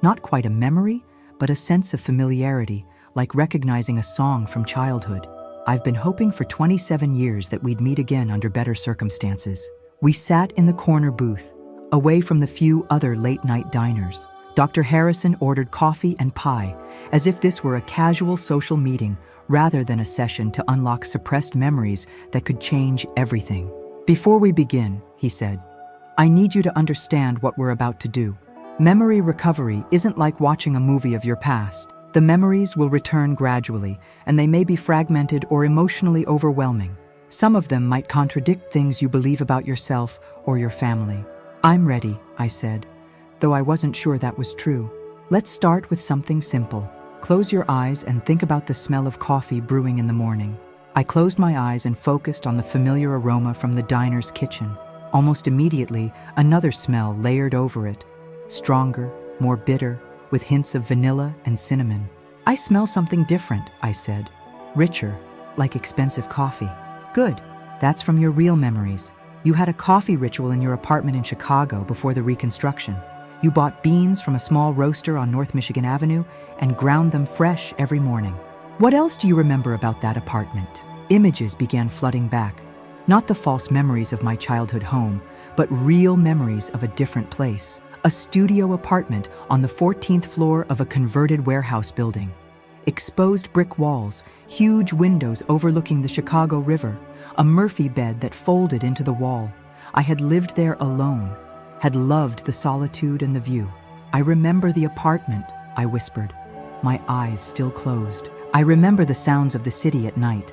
A: Not quite a memory, but a sense of familiarity, like recognizing a song from childhood. I've been hoping for 27 years that we'd meet again under better circumstances. We sat in the corner booth, away from the few other late-night diners. Dr. Harrison ordered coffee and pie, as if this were a casual social meeting rather than a session to unlock suppressed memories that could change everything. "Before we begin," he said, "I need you to understand what we're about to do. Memory recovery isn't like watching a movie of your past. The memories will return gradually, and they may be fragmented or emotionally overwhelming. Some of them might contradict things you believe about yourself or your family." "I'm ready," I said, though I wasn't sure that was true. "Let's start with something simple. Close your eyes and think about the smell of coffee brewing in the morning." I closed my eyes and focused on the familiar aroma from the diner's kitchen. Almost immediately, another smell layered over it. Stronger, more bitter, with hints of vanilla and cinnamon. "I smell something different," I said. "Richer, like expensive coffee." "Good. That's from your real memories. You had a coffee ritual in your apartment in Chicago before the reconstruction. You bought beans from a small roaster on North Michigan Avenue and ground them fresh every morning. What else do you remember about that apartment?" Images began flooding back. Not the false memories of my childhood home, but real memories of a different place. A studio apartment on the 14th floor of a converted warehouse building. Exposed brick walls, huge windows overlooking the Chicago River, a Murphy bed that folded into the wall. I had lived there alone, had loved the solitude and the view. "I remember the apartment," I whispered, my eyes still closed. "I remember the sounds of the city at night,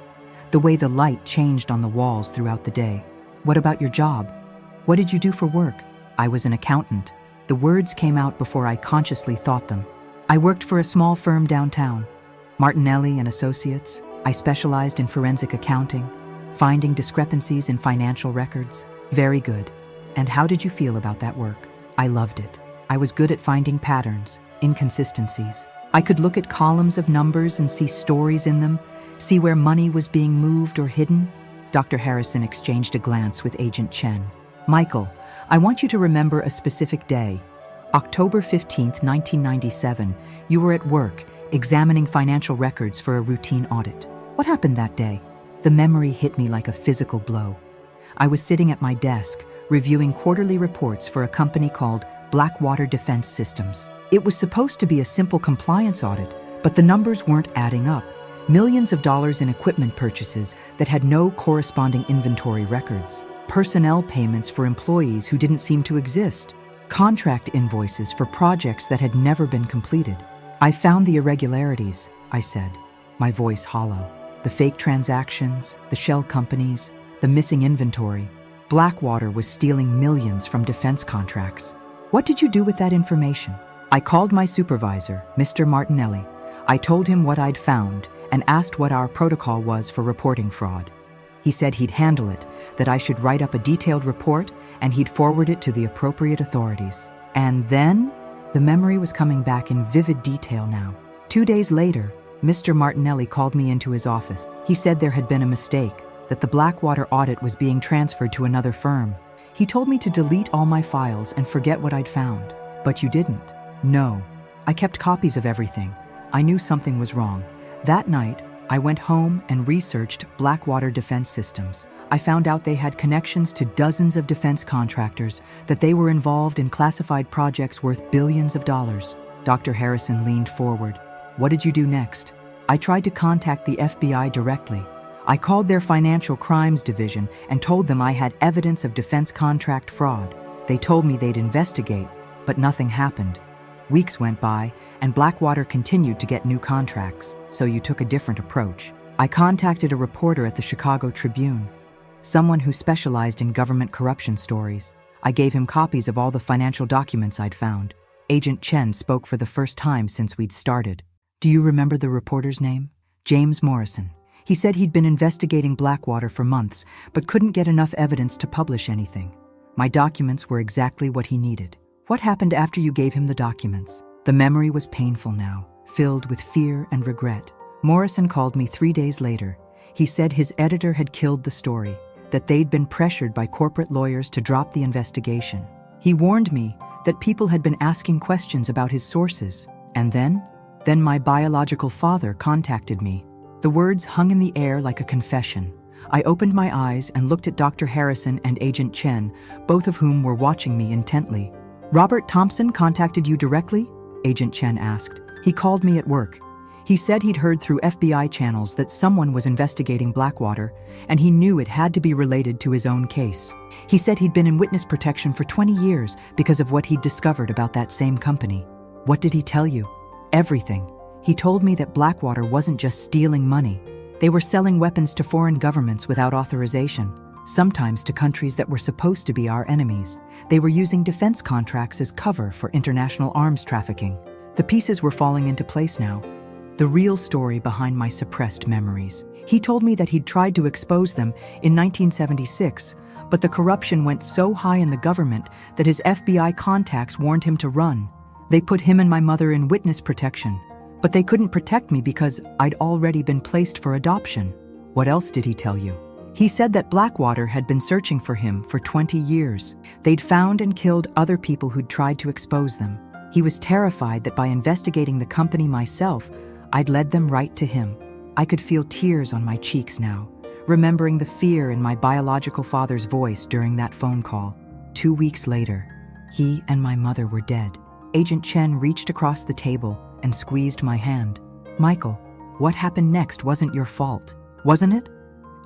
A: the way the light changed on the walls throughout the day." "What about your job? What did you do for work?" "I was an accountant." The words came out before I consciously thought them. "I worked for a small firm downtown, Martinelli and Associates. I specialized in forensic accounting, finding discrepancies in financial records." "Very good. And how did you feel about that work?" "I loved it. I was good at finding patterns, inconsistencies. I could look at columns of numbers and see stories in them, see where money was being moved or hidden." Dr. Harrison exchanged a glance with Agent Chen. "Michael, I want you to remember a specific day. October 15th, 1997, you were at work, examining financial records for a routine audit. What happened that day?" The memory hit me like a physical blow. I was sitting at my desk, reviewing quarterly reports for a company called Blackwater Defense Systems. It was supposed to be a simple compliance audit, but the numbers weren't adding up. Millions of dollars in equipment purchases that had no corresponding inventory records. Personnel payments for employees who didn't seem to exist. Contract invoices for projects that had never been completed. "I found the irregularities," I said, my voice hollow. "The fake transactions, the shell companies, the missing inventory. Blackwater was stealing millions from defense contracts." "What did you do with that information?" "I called my supervisor, Mr. Martinelli. I told him what I'd found and asked what our protocol was for reporting fraud. He said he'd handle it, that I should write up a detailed report, and he'd forward it to the appropriate authorities. And then?" The memory was coming back in vivid detail now. 2 days later, Mr. Martinelli called me into his office. He said there had been a mistake, that the Blackwater audit was being transferred to another firm. He told me to delete all my files and forget what I'd found. "But you didn't." "No. I kept copies of everything. I knew something was wrong. That night, I went home and researched Blackwater Defense Systems. I found out they had connections to dozens of defense contractors, that they were involved in classified projects worth billions of dollars." Dr. Harrison leaned forward. "What did you do next?" "I tried to contact the FBI directly. I called their financial crimes division and told them I had evidence of defense contract fraud. They told me they'd investigate, but nothing happened. Weeks went by, and Blackwater continued to get new contracts, so you took a different approach. I contacted a reporter at the Chicago Tribune, someone who specialized in government corruption stories. I gave him copies of all the financial documents I'd found. Agent Chen spoke for the first time since we'd started. Do you remember the reporter's name? James Morrison. He said he'd been investigating Blackwater for months, but couldn't get enough evidence to publish anything. My documents were exactly what he needed. What happened after you gave him the documents? The memory was painful now, filled with fear and regret. Morrison called me 3 days later. He said his editor had killed the story, that they'd been pressured by corporate lawyers to drop the investigation. He warned me that people had been asking questions about his sources. And then my biological father contacted me. The words hung in the air like a confession. I opened my eyes and looked at Dr. Harrison and Agent Chen, both of whom were watching me intently. Robert Thompson contacted you directly? Agent Chen asked. He called me at work. He said he'd heard through FBI channels that someone was investigating Blackwater, and he knew it had to be related to his own case. He said he'd been in witness protection for 20 years because of what he'd discovered about that same company. What did he tell you? Everything. He told me that Blackwater wasn't just stealing money. They were selling weapons to foreign governments without authorization, sometimes to countries that were supposed to be our enemies. They were using defense contracts as cover for international arms trafficking. The pieces were falling into place now. The real story behind my suppressed memories. He told me that he'd tried to expose them in 1976, but the corruption went so high in the government that his FBI contacts warned him to run. They put him and my mother in witness protection, but they couldn't protect me because I'd already been placed for adoption. What else did he tell you? He said that Blackwater had been searching for him for 20 years. They'd found and killed other people who'd tried to expose them. He was terrified that by investigating the company myself, I'd led them right to him. I could feel tears on my cheeks now, remembering the fear in my biological father's voice during that phone call. 2 weeks later, he and my mother were dead. Agent Chen reached across the table and squeezed my hand. Michael, what happened next wasn't your fault, wasn't it?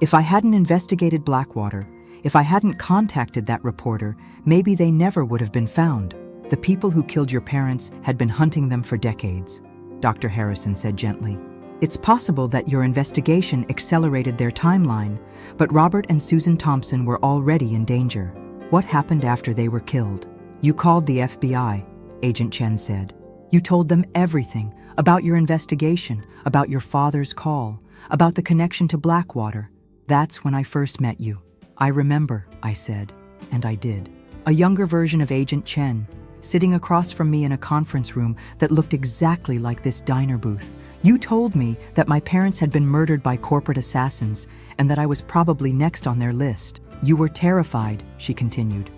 A: If I hadn't investigated Blackwater, if I hadn't contacted that reporter, maybe they never would have been found. The people who killed your parents had been hunting them for decades, Dr. Harrison said gently. It's possible that your investigation accelerated their timeline, but Robert and Susan Thompson were already in danger. What happened after they were killed? You called the FBI, Agent Chen said. You told them everything about your investigation, about your father's call, about the connection to Blackwater. That's when I first met you. I remember, I said, and I did. A younger version of Agent Chen, sitting across from me in a conference room that looked exactly like this diner booth. You told me that my parents had been murdered by corporate assassins and that I was probably next on their list. You were terrified, she continued,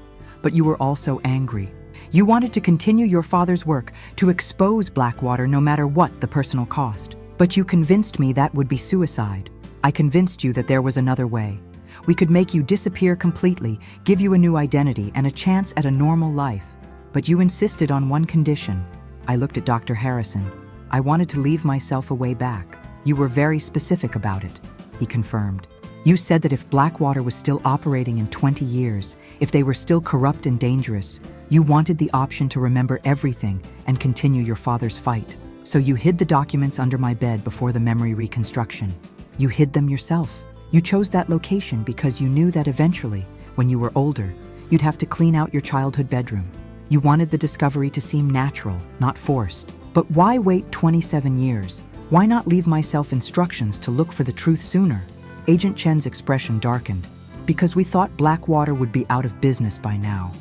A: but you were also angry. You wanted to continue your father's work, to expose Blackwater no matter what the personal cost. But you convinced me that would be suicide. I convinced you that there was another way. We could make you disappear completely, give you a new identity and a chance at a normal life. But you insisted on one condition. I looked at Dr. Harrison. I wanted to leave myself a way back. You were very specific about it, he confirmed. You said that if Blackwater was still operating in 20 years, if they were still corrupt and dangerous, you wanted the option to remember everything and continue your father's fight. So you hid the documents under my bed before the memory reconstruction. You hid them yourself. You chose that location because you knew that eventually, when you were older, you'd have to clean out your childhood bedroom. You wanted the discovery to seem natural, not forced. But why wait 27 years? Why not leave myself instructions to look for the truth sooner? Agent Chen's expression darkened. Because we thought Blackwater would be out of business by now.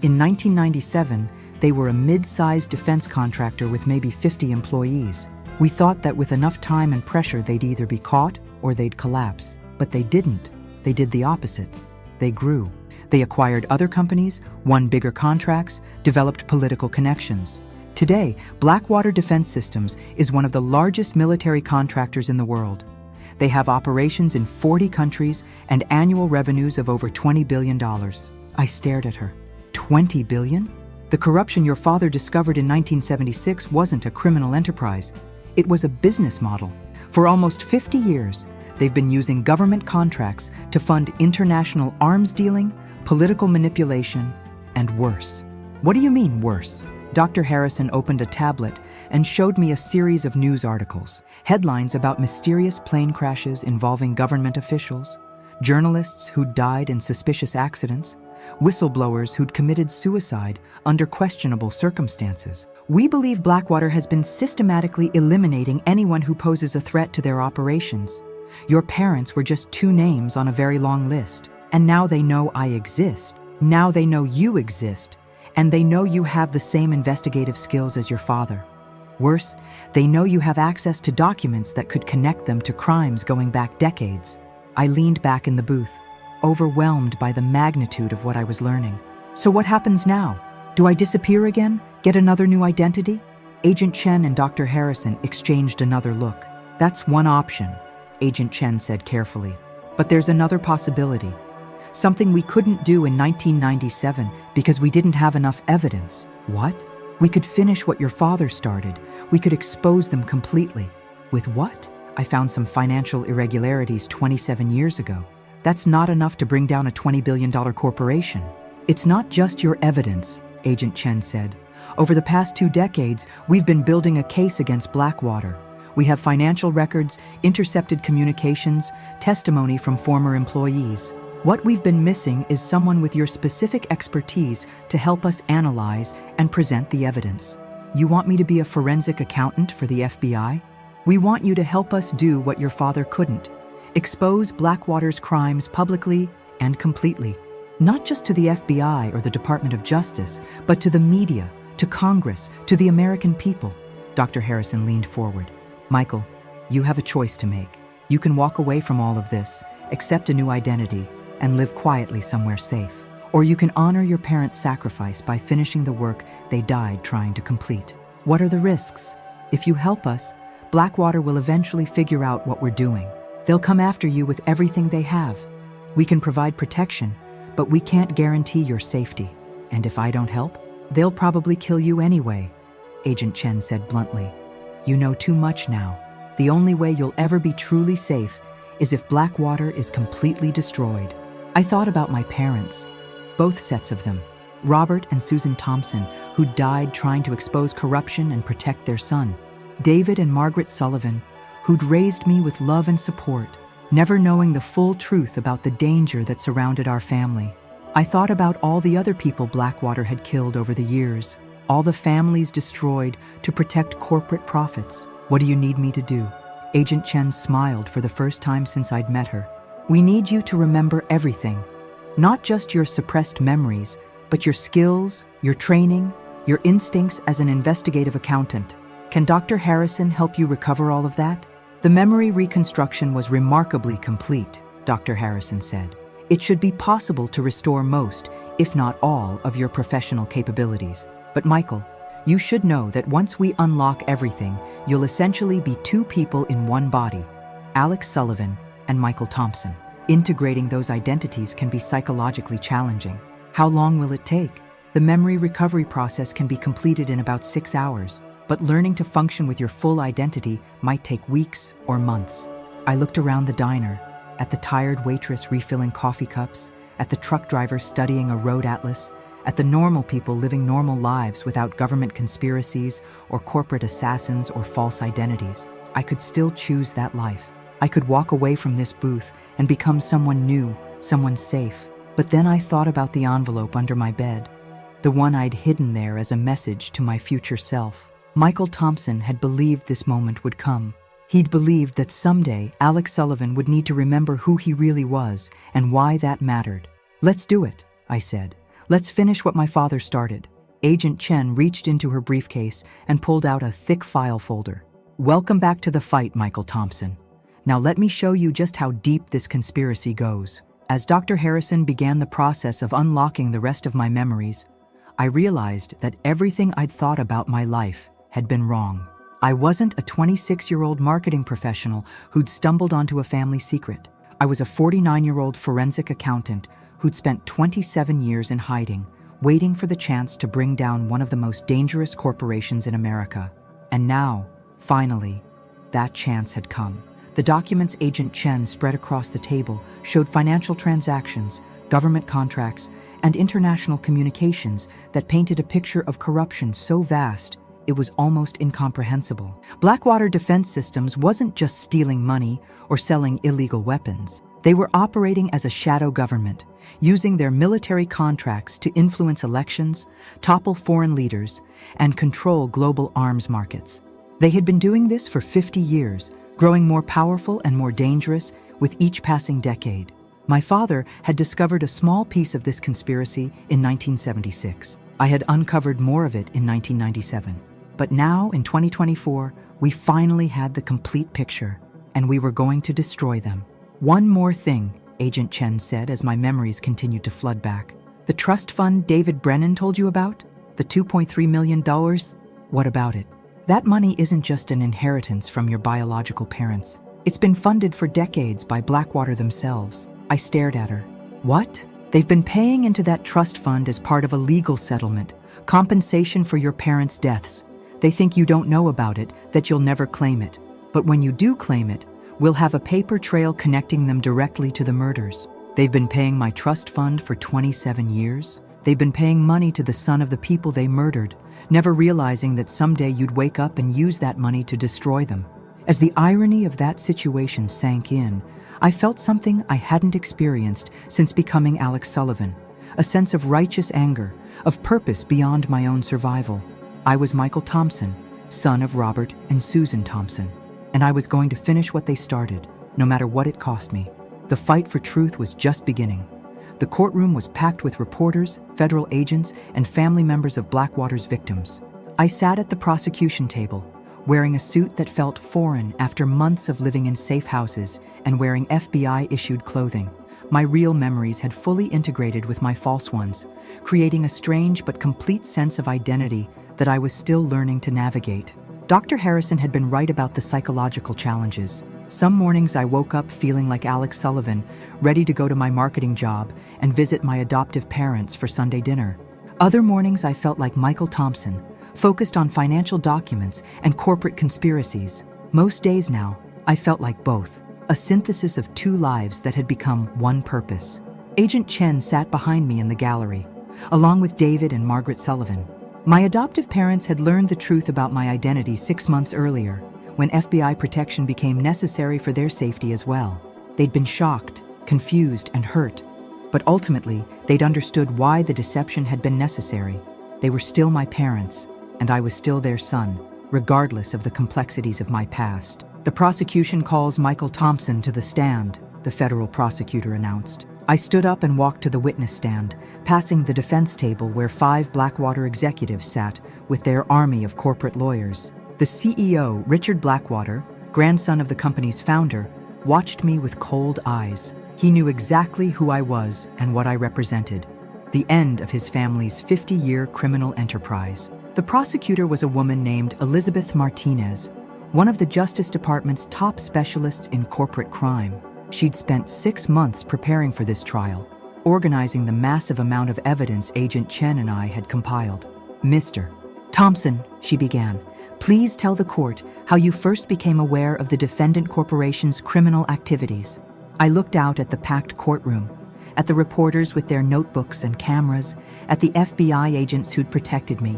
A: In 1997, they were a mid-sized defense contractor with maybe 50 employees. We thought that with enough time and pressure they'd either be caught or they'd collapse. But they didn't. They did the opposite. They grew. They acquired other companies, won bigger contracts, developed political connections. Today, Blackwater Defense Systems is one of the largest military contractors in the world. They have operations in 40 countries and annual revenues of over $20 billion. I stared at her. 20 billion? The corruption your father discovered in 1976 wasn't a criminal enterprise. It was a business model. For almost 50 years, they've been using government contracts to fund international arms dealing, political manipulation, and worse. What do you mean, worse? Dr. Harrison opened a tablet and showed me a series of news articles, headlines about mysterious plane crashes involving government officials, journalists who'd died in suspicious accidents, whistleblowers who'd committed suicide under questionable circumstances. We believe Blackwater has been systematically eliminating anyone who poses a threat to their operations. Your parents were just 2 names on a very long list, and now they know I exist. Now they know you exist, and they know you have the same investigative skills as your father. Worse, they know you have access to documents that could connect them to crimes going back decades. I leaned back in the booth, overwhelmed by the magnitude of what I was learning. So what happens now? Do I disappear again? Get another new identity? Agent Chen and Dr. Harrison exchanged another look. That's one option, Agent Chen said carefully. But there's another possibility. Something we couldn't do in 1997 because we didn't have enough evidence. What? We could finish what your father started. We could expose them completely. With what? I found some financial irregularities 27 years ago. That's not enough to bring down a $20 billion corporation. It's not just your evidence, Agent Chen said. Over the past 2 decades, we've been building a case against Blackwater. We have financial records, intercepted communications, testimony from former employees. What we've been missing is someone with your specific expertise to help us analyze and present the evidence. You want me to be a forensic accountant for the FBI? We want you to help us do what your father couldn't. Expose Blackwater's crimes publicly and completely. Not just to the FBI or the Department of Justice, but to the media, to Congress, to the American people. Dr. Harrison leaned forward. Michael, you have a choice to make. You can walk away from all of this, accept a new identity, and live quietly somewhere safe. Or you can honor your parents' sacrifice by finishing the work they died trying to complete. What are the risks? If you help us, Blackwater will eventually figure out what we're doing. They'll come after you with everything they have. We can provide protection, but we can't guarantee your safety. And if I don't help, they'll probably kill you anyway, Agent Chen said bluntly. You know too much now. The only way you'll ever be truly safe is if Blackwater is completely destroyed. I thought about my parents, both sets of them, Robert and Susan Thompson, who died trying to expose corruption and protect their son, David and Margaret Sullivan, who'd raised me with love and support, never knowing the full truth about the danger that surrounded our family. I thought about all the other people Blackwater had killed over the years, all the families destroyed to protect corporate profits. What do you need me to do? Agent Chen smiled for the first time since I'd met her. We need you to remember everything, not just your suppressed memories, but your skills, your training, your instincts as an investigative accountant. Can Dr. Harrison help you recover all of that? The memory reconstruction was remarkably complete, Dr. Harrison said. It should be possible to restore most, if not all, of your professional capabilities. But Michael, you should know that once we unlock everything, you'll essentially be 2 people in one body, Alex Sullivan and Michael Thompson. Integrating those identities can be psychologically challenging. How long will it take? The memory recovery process can be completed in about 6 hours, but learning to function with your full identity might take weeks or months. I looked around the diner, at the tired waitress refilling coffee cups, at the truck driver studying a road atlas, at the normal people living normal lives without government conspiracies or corporate assassins or false identities. I could still choose that life. I could walk away from this booth and become someone new, someone safe. But then I thought about the envelope under my bed, the one I'd hidden there as a message to my future self. Michael Thompson had believed this moment would come. He'd believed that someday Alex Sullivan would need to remember who he really was and why that mattered. Let's do it, I said. Let's finish what my father started. Agent Chen reached into her briefcase and pulled out a thick file folder. Welcome back to the fight, Michael Thompson. Now let me show you just how deep this conspiracy goes. As Dr. Harrison began the process of unlocking the rest of my memories, I realized that everything I'd thought about my life had been wrong. I wasn't a 26-year-old marketing professional who'd stumbled onto a family secret. I was a 49-year-old forensic accountant who'd spent 27 years in hiding, waiting for the chance to bring down one of the most dangerous corporations in America. And now, finally, that chance had come. The documents Agent Chen spread across the table showed financial transactions, government contracts, and international communications that painted a picture of corruption so vast it was almost incomprehensible. Blackwater Defense Systems wasn't just stealing money or selling illegal weapons. They were operating as a shadow government, using their military contracts to influence elections, topple foreign leaders, and control global arms markets. They had been doing this for 50 years, growing more powerful and more dangerous with each passing decade. My father had discovered a small piece of this conspiracy in 1976. I had uncovered more of it in 1997. But now, in 2024, we finally had the complete picture, and we were going to destroy them. One more thing, Agent Chen said as my memories continued to flood back. The trust fund David Brennan told you about? The $2.3 million? What about it? That money isn't just an inheritance from your biological parents. It's been funded for decades by Blackwater themselves. I stared at her. What? They've been paying into that trust fund as part of a legal settlement, compensation for your parents' deaths. They think you don't know about it, that you'll never claim it. But when you do claim it, we'll have a paper trail connecting them directly to the murders. They've been paying my trust fund for 27 years. They've been paying money to the son of the people they murdered, never realizing that someday you'd wake up and use that money to destroy them. As the irony of that situation sank in, I felt something I hadn't experienced since becoming Alex Sullivan, a sense of righteous anger, of purpose beyond my own survival. I was Michael Thompson, son of Robert and Susan Thompson, and I was going to finish what they started, no matter what it cost me. The fight for truth was just beginning. The courtroom was packed with reporters, federal agents, and family members of Blackwater's victims. I sat at the prosecution table, wearing a suit that felt foreign after months of living in safe houses and wearing FBI-issued clothing. My real memories had fully integrated with my false ones, creating a strange but complete sense of identity that I was still learning to navigate. Dr. Harrison had been right about the psychological challenges. Some mornings I woke up feeling like Alex Sullivan, ready to go to my marketing job and visit my adoptive parents for Sunday dinner. Other mornings I felt like Michael Thompson, focused on financial documents and corporate conspiracies. Most days now, I felt like both, a synthesis of two lives that had become one purpose. Agent Chen sat behind me in the gallery, along with David and Margaret Sullivan. My adoptive parents had learned the truth about my identity 6 months earlier, when FBI protection became necessary for their safety as well. They'd been shocked, confused, and hurt, but ultimately, they'd understood why the deception had been necessary. They were still my parents, and I was still their son, regardless of the complexities of my past. The prosecution calls Michael Thompson to the stand, the federal prosecutor announced. I stood up and walked to the witness stand, passing the defense table where 5 Blackwater executives sat with their army of corporate lawyers. The CEO, Richard Blackwater, grandson of the company's founder, watched me with cold eyes. He knew exactly who I was and what I represented, the end of his family's 50-year criminal enterprise. The prosecutor was a woman named Elizabeth Martinez, one of the Justice Department's top specialists in corporate crime. She'd spent 6 months preparing for this trial, organizing the massive amount of evidence Agent Chen and I had compiled. Mr. Thompson, she began, please tell the court how you first became aware of the defendant corporation's criminal activities. I looked out at the packed courtroom, at the reporters with their notebooks and cameras, at the FBI agents who'd protected me,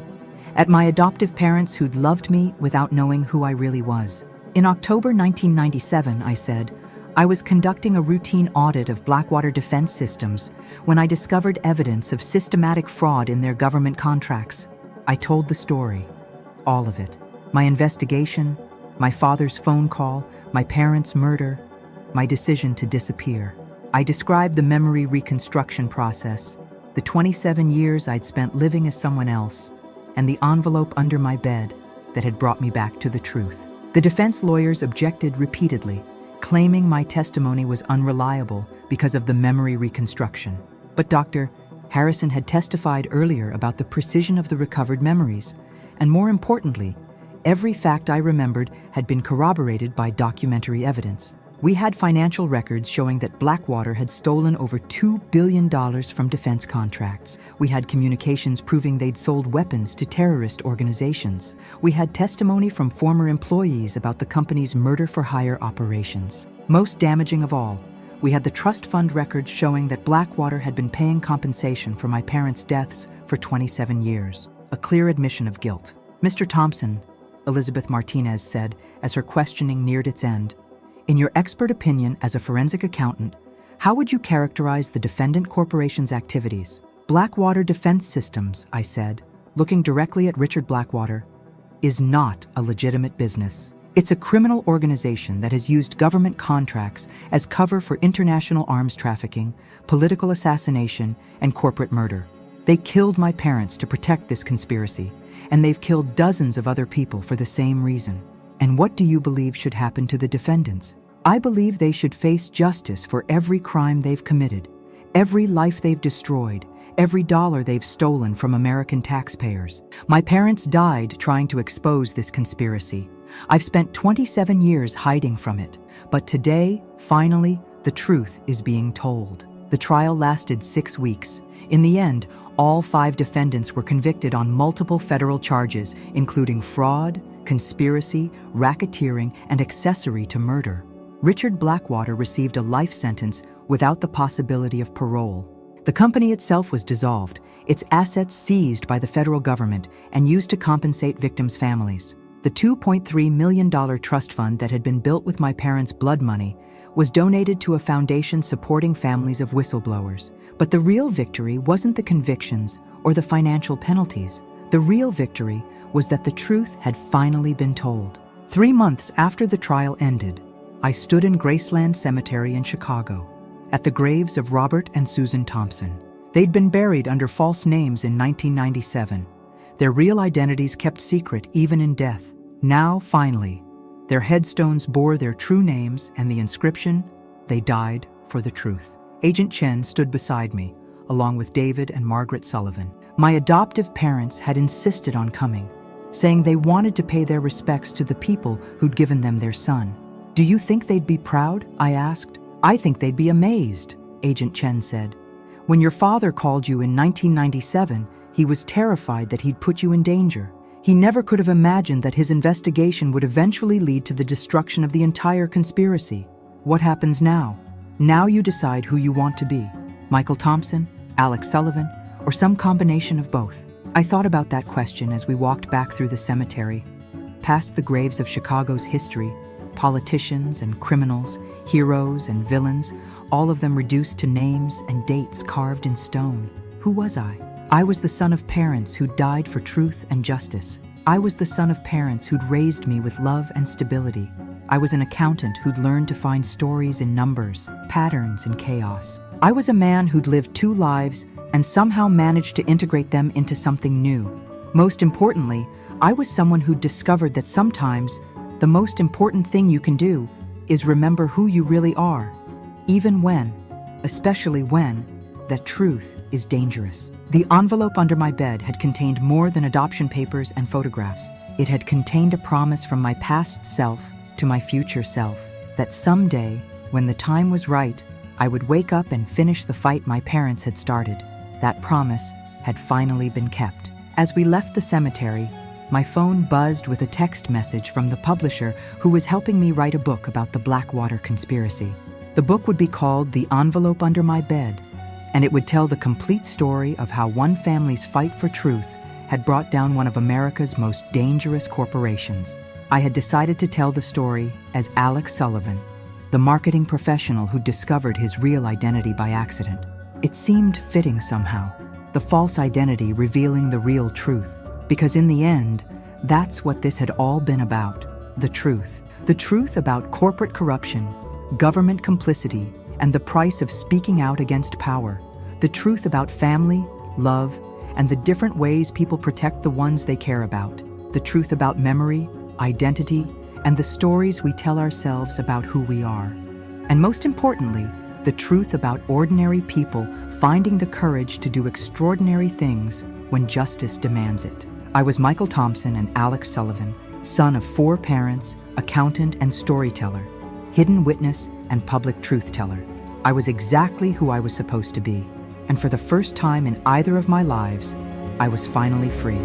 A: at my adoptive parents who'd loved me without knowing who I really was. In October 1997, I said, I was conducting a routine audit of Blackwater Defense Systems when I discovered evidence of systematic fraud in their government contracts. I told the story, all of it. My investigation, my father's phone call, my parents' murder, my decision to disappear. I described the memory reconstruction process, the 27 years I'd spent living as someone else, and the envelope under my bed that had brought me back to the truth. The defense lawyers objected repeatedly, claiming my testimony was unreliable because of the memory reconstruction. But Dr. Harrison had testified earlier about the precision of the recovered memories, and more importantly, every fact I remembered had been corroborated by documentary evidence. We had financial records showing that Blackwater had stolen over $2 billion from defense contracts. We had communications proving they'd sold weapons to terrorist organizations. We had testimony from former employees about the company's murder-for-hire operations. Most damaging of all, We had the trust fund records showing that Blackwater had been paying compensation for my parents' deaths for 27 years. A clear admission of guilt. "Mr. Thompson," Elizabeth Martinez said as her questioning neared its end, "in your expert opinion as a forensic accountant, how would you characterize the defendant corporation's activities?" "Blackwater Defense Systems," I said, looking directly at Richard Blackwater, "is not a legitimate business. It's a criminal organization that has used government contracts as cover for international arms trafficking, political assassination, and corporate murder. They killed my parents to protect this conspiracy, and they've killed dozens of other people for the same reason. And what do you believe should happen to the defendants? I believe they should face justice for every crime they've committed, every life they've destroyed, every dollar they've stolen from American taxpayers. My parents died trying to expose this conspiracy. I've spent 27 years hiding from it, but today, finally, the truth is being told." The trial lasted 6 weeks. In the end, all 5 defendants were convicted on multiple federal charges, including fraud, conspiracy, racketeering, and accessory to murder. Richard Blackwater received a life sentence without the possibility of parole. The company itself was dissolved, its assets seized by the federal government and used to compensate victims' families. The $2.3 million trust fund that had been built with my parents' blood money was donated to a foundation supporting families of whistleblowers. But the real victory wasn't the convictions or the financial penalties. The real victory was that the truth had finally been told. 3 months after the trial ended, I stood in Graceland Cemetery in Chicago, at the graves of Robert and Susan Thompson. They'd been buried under false names in 1997, their real identities kept secret even in death. Now, finally, their headstones bore their true names and the inscription, "They died for the truth." Agent Chen stood beside me, along with David and Margaret Sullivan. My adoptive parents had insisted on coming, saying they wanted to pay their respects to the people who'd given them their son. "Do you think they'd be proud?" I asked. "I think they'd be amazed," Agent Chen said. "When your father called you in 1997, he was terrified that he'd put you in danger. He never could have imagined that his investigation would eventually lead to the destruction of the entire conspiracy. What happens now? Now you decide who you want to be, Michael Thompson, Alex Sullivan, or some combination of both." I thought about that question as we walked back through the cemetery, past the graves of Chicago's history, politicians and criminals, heroes and villains, all of them reduced to names and dates carved in stone. Who was I? I was the son of parents who'd died for truth and justice. I was the son of parents who'd raised me with love and stability. I was an accountant who'd learned to find stories in numbers, patterns in chaos. I was a man who'd lived 2 lives and somehow managed to integrate them into something new. Most importantly, I was someone who'd discovered that sometimes the most important thing you can do is remember who you really are, even when, especially when, that truth is dangerous. The envelope under my bed had contained more than adoption papers and photographs. It had contained a promise from my past self to my future self that someday, when the time was right, I would wake up and finish the fight my parents had started. That promise had finally been kept. As we left the cemetery, my phone buzzed with a text message from the publisher who was helping me write a book about the Blackwater conspiracy. The book would be called The Envelope Under My Bed, and it would tell the complete story of how one family's fight for truth had brought down one of America's most dangerous corporations. I had decided to tell the story as Alex Sullivan, the marketing professional who discovered his real identity by accident. It seemed fitting somehow, the false identity revealing the real truth, because in the end, that's what this had all been about, the truth. The truth about corporate corruption, government complicity, and the price of speaking out against power. The truth about family, love, and the different ways people protect the ones they care about. The truth about memory, identity, and the stories we tell ourselves about who we are. And most importantly, the truth about ordinary people finding the courage to do extraordinary things when justice demands it. I was Michael Thompson and Alex Sullivan, son of 4 parents, accountant and storyteller, hidden witness and public truth teller. I was exactly who I was supposed to be, and for the first time in either of my lives, I was finally free.